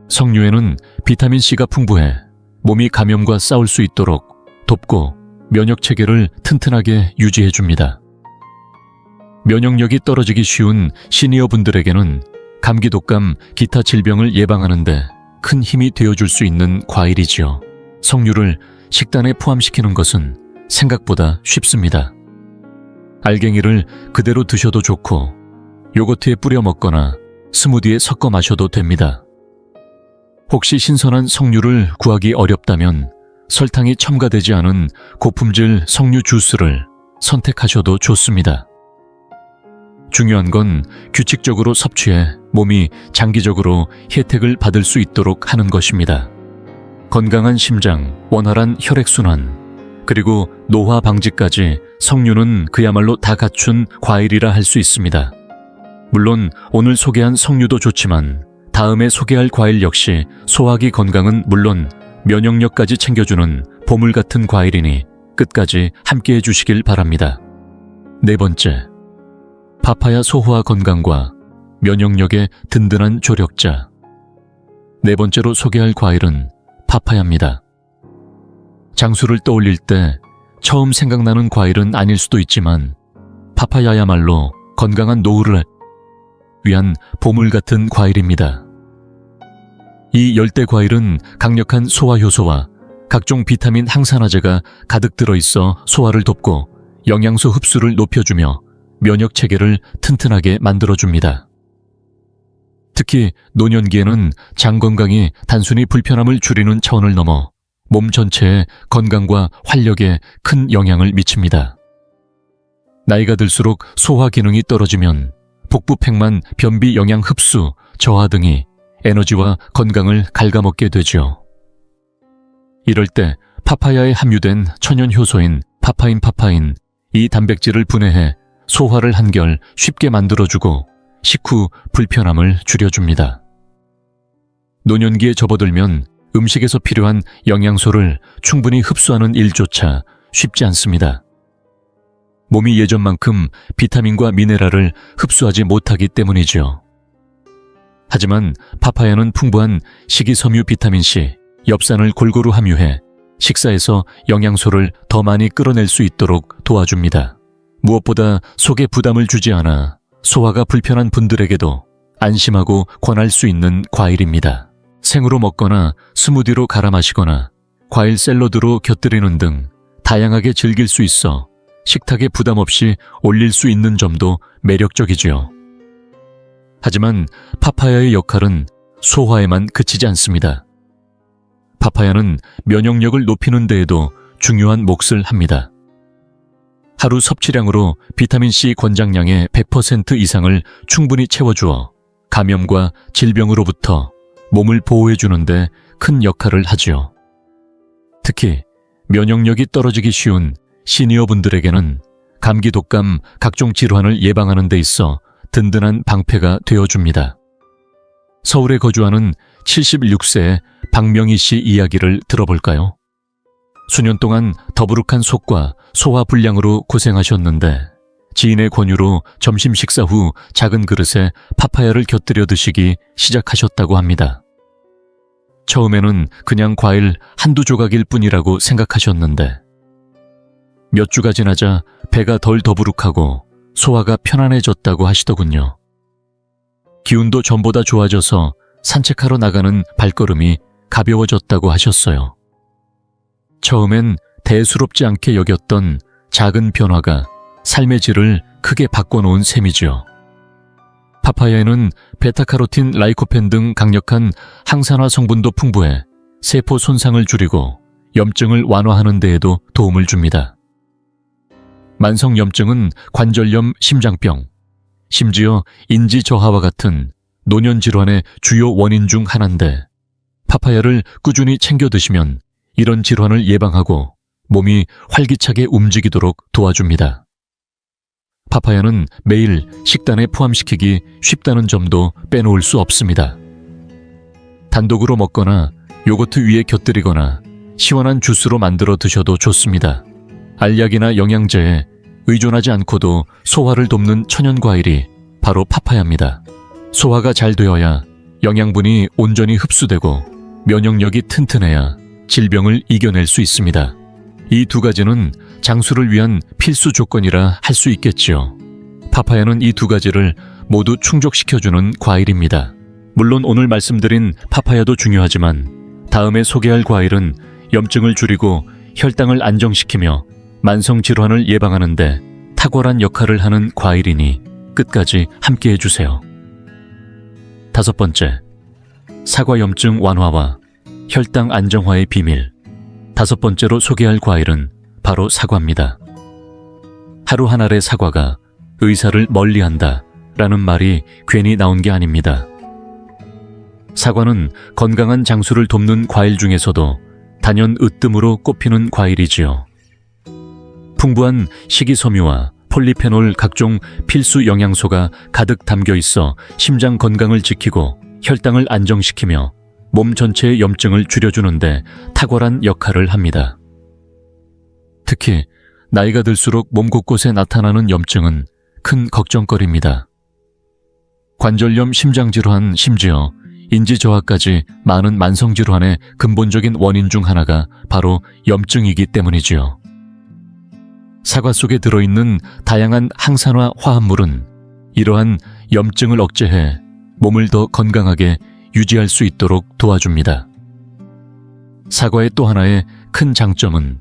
석류에는 비타민C가 풍부해 몸이 감염과 싸울 수 있도록 돕고 면역 체계를 튼튼하게 유지해줍니다. 면역력이 떨어지기 쉬운 시니어 분들에게는 감기, 독감, 기타 질병을 예방하는 데 큰 힘이 되어줄 수 있는 과일이지요. 석류를 식단에 포함시키는 것은 생각보다 쉽습니다. 알갱이를 그대로 드셔도 좋고 요거트에 뿌려 먹거나 스무디에 섞어 마셔도 됩니다. 혹시 신선한 석류를 구하기 어렵다면 설탕이 첨가되지 않은 고품질 석류 주스를 선택하셔도 좋습니다. 중요한 건 규칙적으로 섭취해 몸이 장기적으로 혜택을 받을 수 있도록 하는 것입니다. 건강한 심장, 원활한 혈액순환, 그리고 노화 방지까지 석류는 그야말로 다 갖춘 과일이라 할 수 있습니다. 물론 오늘 소개한 석류도 좋지만 다음에 소개할 과일 역시 소화기 건강은 물론 면역력까지 챙겨주는 보물 같은 과일이니 끝까지 함께해 주시길 바랍니다. 네 번째, 파파야 소화 건강과 면역력의 든든한 조력자. 네 번째로 소개할 과일은 파파야입니다. 장수를 떠올릴 때 처음 생각나는 과일은 아닐 수도 있지만 파파야야말로 건강한 노후를 위한 보물 같은 과일입니다. 이 열대 과일은 강력한 소화 효소와 각종 비타민 항산화제가 가득 들어있어 소화를 돕고 영양소 흡수를 높여주며 면역 체계를 튼튼하게 만들어줍니다. 특히 노년기에는 장 건강이 단순히 불편함을 줄이는 차원을 넘어 몸 전체의 건강과 활력에 큰 영향을 미칩니다. 나이가 들수록 소화 기능이 떨어지면 복부 팽만, 변비 영양 흡수, 저하 등이 에너지와 건강을 갉아먹게 되죠. 이럴 때 파파야에 함유된 천연 효소인 파파인, 이 단백질을 분해해 소화를 한결 쉽게 만들어주고 식후 불편함을 줄여줍니다. 노년기에 접어들면 음식에서 필요한 영양소를 충분히 흡수하는 일조차 쉽지 않습니다. 몸이 예전만큼 비타민과 미네랄을 흡수하지 못하기 때문이죠. 하지만 파파야는 풍부한 식이섬유 비타민C, 엽산을 골고루 함유해 식사에서 영양소를 더 많이 끌어낼 수 있도록 도와줍니다. 무엇보다 속에 부담을 주지 않아 소화가 불편한 분들에게도 안심하고 권할 수 있는 과일입니다. 생으로 먹거나 스무디로 갈아 마시거나 과일 샐러드로 곁들이는 등 다양하게 즐길 수 있어 식탁에 부담 없이 올릴 수 있는 점도 매력적이지요. 하지만 파파야의 역할은 소화에만 그치지 않습니다. 파파야는 면역력을 높이는 데에도 중요한 몫을 합니다. 하루 섭취량으로 비타민C 권장량의 100% 이상을 충분히 채워주어 감염과 질병으로부터 몸을 보호해주는데 큰 역할을 하지요. 특히 면역력이 떨어지기 쉬운 시니어분들에게는 감기, 독감, 각종 질환을 예방하는 데 있어 든든한 방패가 되어줍니다. 서울에 거주하는 76세의 박명희 씨 이야기를 들어볼까요? 수년 동안 더부룩한 속과 소화불량으로 고생하셨는데 지인의 권유로 점심 식사 후 작은 그릇에 파파야를 곁들여 드시기 시작하셨다고 합니다. 처음에는 그냥 과일 한두 조각일 뿐이라고 생각하셨는데 몇 주가 지나자 배가 덜 더부룩하고 소화가 편안해졌다고 하시더군요. 기운도 전보다 좋아져서 산책하러 나가는 발걸음이 가벼워졌다고 하셨어요. 처음엔 대수롭지 않게 여겼던 작은 변화가 삶의 질을 크게 바꿔놓은 셈이죠. 파파야에는 베타카로틴, 라이코펜 등 강력한 항산화 성분도 풍부해 세포 손상을 줄이고 염증을 완화하는 데에도 도움을 줍니다. 만성염증은 관절염, 심장병, 심지어 인지 저하와 같은 노년질환의 주요 원인 중 하나인데 파파야를 꾸준히 챙겨 드시면 이런 질환을 예방하고 몸이 활기차게 움직이도록 도와줍니다. 파파야는 매일 식단에 포함시키기 쉽다는 점도 빼놓을 수 없습니다. 단독으로 먹거나 요거트 위에 곁들이거나 시원한 주스로 만들어 드셔도 좋습니다. 알약이나 영양제에 의존하지 않고도 소화를 돕는 천연과일이 바로 파파야입니다. 소화가 잘 되어야 영양분이 온전히 흡수되고 면역력이 튼튼해야 질병을 이겨낼 수 있습니다. 이 두 가지는 장수를 위한 필수 조건이라 할 수 있겠지요. 파파야는 이 두 가지를 모두 충족시켜주는 과일입니다. 물론 오늘 말씀드린 파파야도 중요하지만 다음에 소개할 과일은 염증을 줄이고 혈당을 안정시키며 만성질환을 예방하는 데 탁월한 역할을 하는 과일이니 끝까지 함께 해주세요. 5번째, 사과 염증 완화와 혈당 안정화의 비밀. 5번째로 소개할 과일은 바로 사과입니다. 하루 한 알의 사과가 의사를 멀리한다 라는 말이 괜히 나온 게 아닙니다. 사과는 건강한 장수를 돕는 과일 중에서도 단연 으뜸으로 꼽히는 과일이지요. 풍부한 식이섬유와 폴리페놀 각종 필수 영양소가 가득 담겨 있어 심장 건강을 지키고 혈당을 안정시키며 몸 전체의 염증을 줄여주는데 탁월한 역할을 합니다. 특히 나이가 들수록 몸 곳곳에 나타나는 염증은 큰 걱정거리입니다. 관절염, 심장질환, 심지어 인지저하까지 많은 만성질환의 근본적인 원인 중 하나가 바로 염증이기 때문이지요. 사과 속에 들어있는 다양한 항산화 화합물은 이러한 염증을 억제해 몸을 더 건강하게 유지할 수 있도록 도와줍니다. 사과의 또 하나의 큰 장점은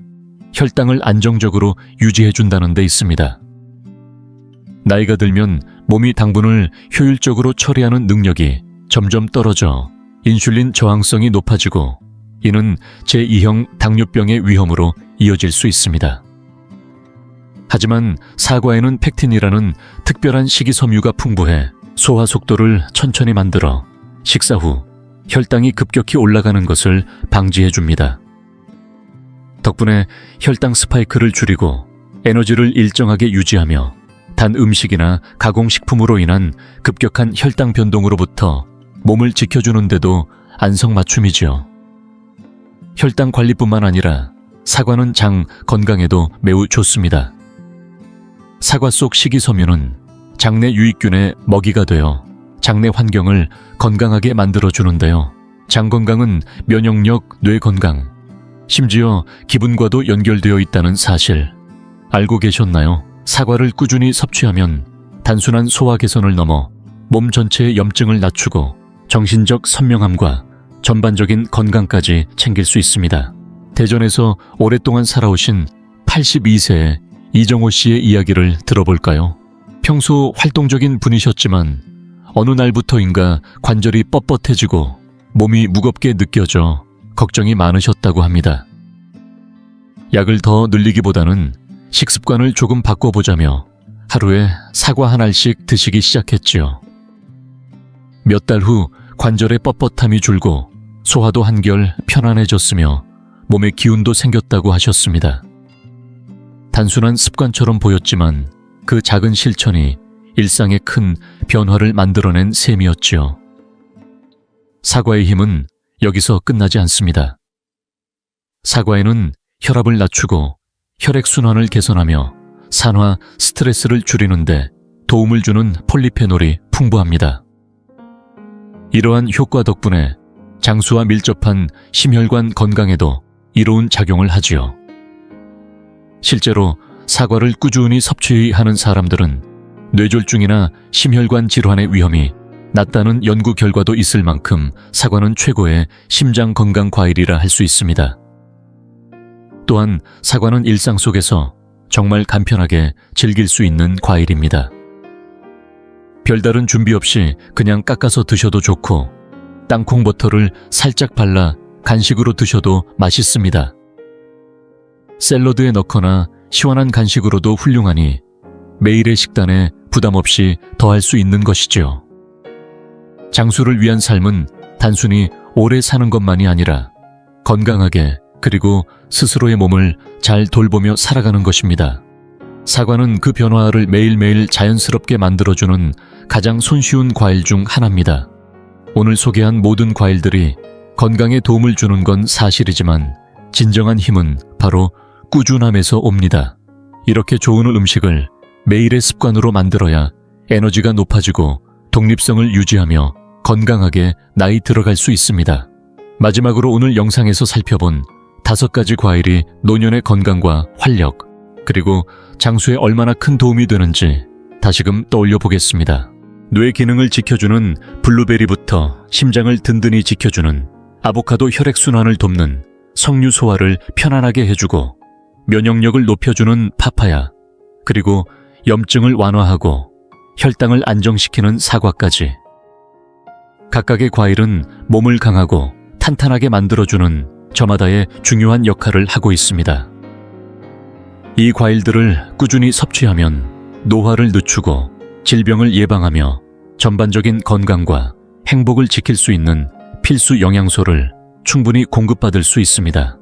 혈당을 안정적으로 유지해준다는 데 있습니다. 나이가 들면 몸이 당분을 효율적으로 처리하는 능력이 점점 떨어져 인슐린 저항성이 높아지고 이는 제2형 당뇨병의 위험으로 이어질 수 있습니다. 하지만 사과에는 펙틴이라는 특별한 식이섬유가 풍부해 소화 속도를 천천히 만들어 식사 후 혈당이 급격히 올라가는 것을 방지해줍니다. 덕분에 혈당 스파이크를 줄이고 에너지를 일정하게 유지하며 단 음식이나 가공식품으로 인한 급격한 혈당 변동으로부터 몸을 지켜주는데도 안성맞춤이지요. 혈당 관리뿐만 아니라 사과는 장 건강에도 매우 좋습니다. 사과 속 식이섬유는 장내 유익균의 먹이가 되어 장내 환경을 건강하게 만들어주는데요. 장 건강은 면역력, 뇌 건강, 심지어 기분과도 연결되어 있다는 사실 알고 계셨나요? 사과를 꾸준히 섭취하면 단순한 소화 개선을 넘어 몸 전체의 염증을 낮추고 정신적 선명함과 전반적인 건강까지 챙길 수 있습니다. 대전에서 오랫동안 살아오신 82세의 이정호 씨의 이야기를 들어볼까요? 평소 활동적인 분이셨지만 어느 날부터인가 관절이 뻣뻣해지고 몸이 무겁게 느껴져 걱정이 많으셨다고 합니다. 약을 더 늘리기보다는 식습관을 조금 바꿔보자며 하루에 사과 한 알씩 드시기 시작했지요. 몇 달 후 관절의 뻣뻣함이 줄고 소화도 한결 편안해졌으며 몸에 기운도 생겼다고 하셨습니다. 단순한 습관처럼 보였지만 그 작은 실천이 일상에 큰 변화를 만들어낸 셈이었지요. 사과의 힘은 여기서 끝나지 않습니다. 사과에는 혈압을 낮추고 혈액순환을 개선하며 산화, 스트레스를 줄이는데 도움을 주는 폴리페놀이 풍부합니다. 이러한 효과 덕분에 장수와 밀접한 심혈관 건강에도 이로운 작용을 하지요. 실제로 사과를 꾸준히 섭취하는 사람들은 뇌졸중이나 심혈관 질환의 위험이 낮다는 연구 결과도 있을 만큼 사과는 최고의 심장 건강 과일이라 할 수 있습니다. 또한 사과는 일상 속에서 정말 간편하게 즐길 수 있는 과일입니다. 별다른 준비 없이 그냥 깎아서 드셔도 좋고 땅콩 버터를 살짝 발라 간식으로 드셔도 맛있습니다. 샐러드에 넣거나 시원한 간식으로도 훌륭하니 매일의 식단에 부담 없이 더할 수 있는 것이지요. 장수를 위한 삶은 단순히 오래 사는 것만이 아니라 건강하게 그리고 스스로의 몸을 잘 돌보며 살아가는 것입니다. 사과는 그 변화를 매일매일 자연스럽게 만들어주는 가장 손쉬운 과일 중 하나입니다. 오늘 소개한 모든 과일들이 건강에 도움을 주는 건 사실이지만 진정한 힘은 바로 꾸준함에서 옵니다. 이렇게 좋은 음식을 매일의 습관으로 만들어야 에너지가 높아지고 독립성을 유지하며 건강하게 나이 들어갈 수 있습니다. 마지막으로 오늘 영상에서 살펴본 5가지 과일이 노년의 건강과 활력, 그리고 장수에 얼마나 큰 도움이 되는지 다시금 떠올려 보겠습니다. 뇌 기능을 지켜주는 블루베리부터 심장을 든든히 지켜주는 아보카도 혈액순환을 돕는 석류 소화를 편안하게 해주고 면역력을 높여주는 파파야, 그리고 염증을 완화하고 혈당을 안정시키는 사과까지. 각각의 과일은 몸을 강하고 탄탄하게 만들어주는 저마다의 중요한 역할을 하고 있습니다. 이 과일들을 꾸준히 섭취하면 노화를 늦추고 질병을 예방하며 전반적인 건강과 행복을 지킬 수 있는 필수 영양소를 충분히 공급받을 수 있습니다.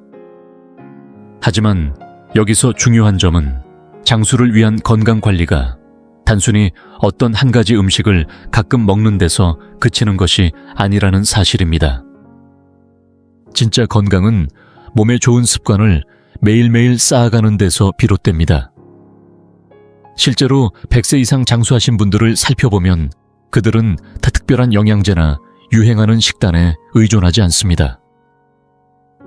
하지만 여기서 중요한 점은 장수를 위한 건강 관리가 단순히 어떤 한 가지 음식을 가끔 먹는 데서 그치는 것이 아니라는 사실입니다. 진짜 건강은 몸에 좋은 습관을 매일매일 쌓아가는 데서 비롯됩니다. 실제로 100세 이상 장수하신 분들을 살펴보면 그들은 다 특별한 영양제나 유행하는 식단에 의존하지 않습니다.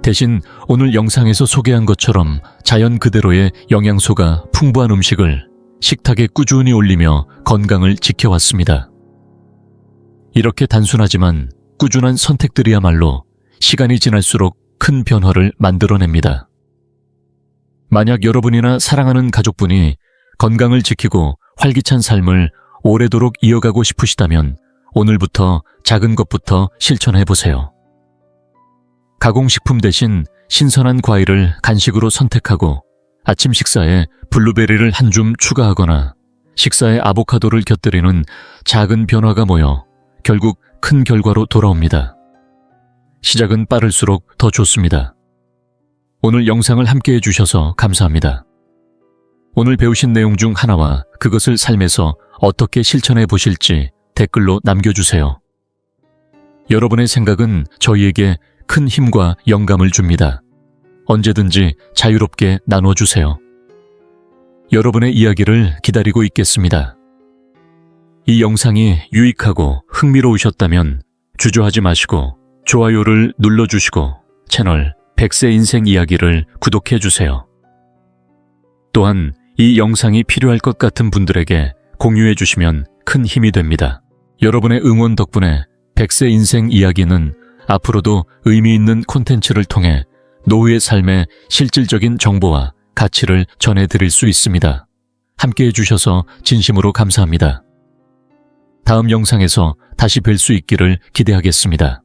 대신 오늘 영상에서 소개한 것처럼 자연 그대로의 영양소가 풍부한 음식을 식탁에 꾸준히 올리며 건강을 지켜왔습니다. 이렇게 단순하지만 꾸준한 선택들이야말로 시간이 지날수록 큰 변화를 만들어냅니다. 만약 여러분이나 사랑하는 가족분이 건강을 지키고 활기찬 삶을 오래도록 이어가고 싶으시다면 오늘부터 작은 것부터 실천해보세요. 가공식품 대신 신선한 과일을 간식으로 선택하고 아침 식사에 블루베리를 한 줌 추가하거나 식사에 아보카도를 곁들이는 작은 변화가 모여 결국 큰 결과로 돌아옵니다. 시작은 빠를수록 더 좋습니다. 오늘 영상을 함께 해주셔서 감사합니다. 오늘 배우신 내용 중 하나와 그것을 삶에서 어떻게 실천해 보실지 댓글로 남겨주세요. 여러분의 생각은 저희에게 큰 힘과 영감을 줍니다. 언제든지 자유롭게 나눠주세요. 여러분의 이야기를 기다리고 있겠습니다. 이 영상이 유익하고 흥미로우셨다면 주저하지 마시고 좋아요를 눌러주시고 채널 100세 인생 이야기를 구독해주세요. 또한 이 영상이 필요할 것 같은 분들에게 공유해주시면 큰 힘이 됩니다. 여러분의 응원 덕분에 100세 인생 이야기는 앞으로도 의미 있는 콘텐츠를 통해 노후의 삶의 실질적인 정보와 가치를 전해드릴 수 있습니다. 함께해 주셔서 진심으로 감사합니다. 다음 영상에서 다시 뵐 수 있기를 기대하겠습니다.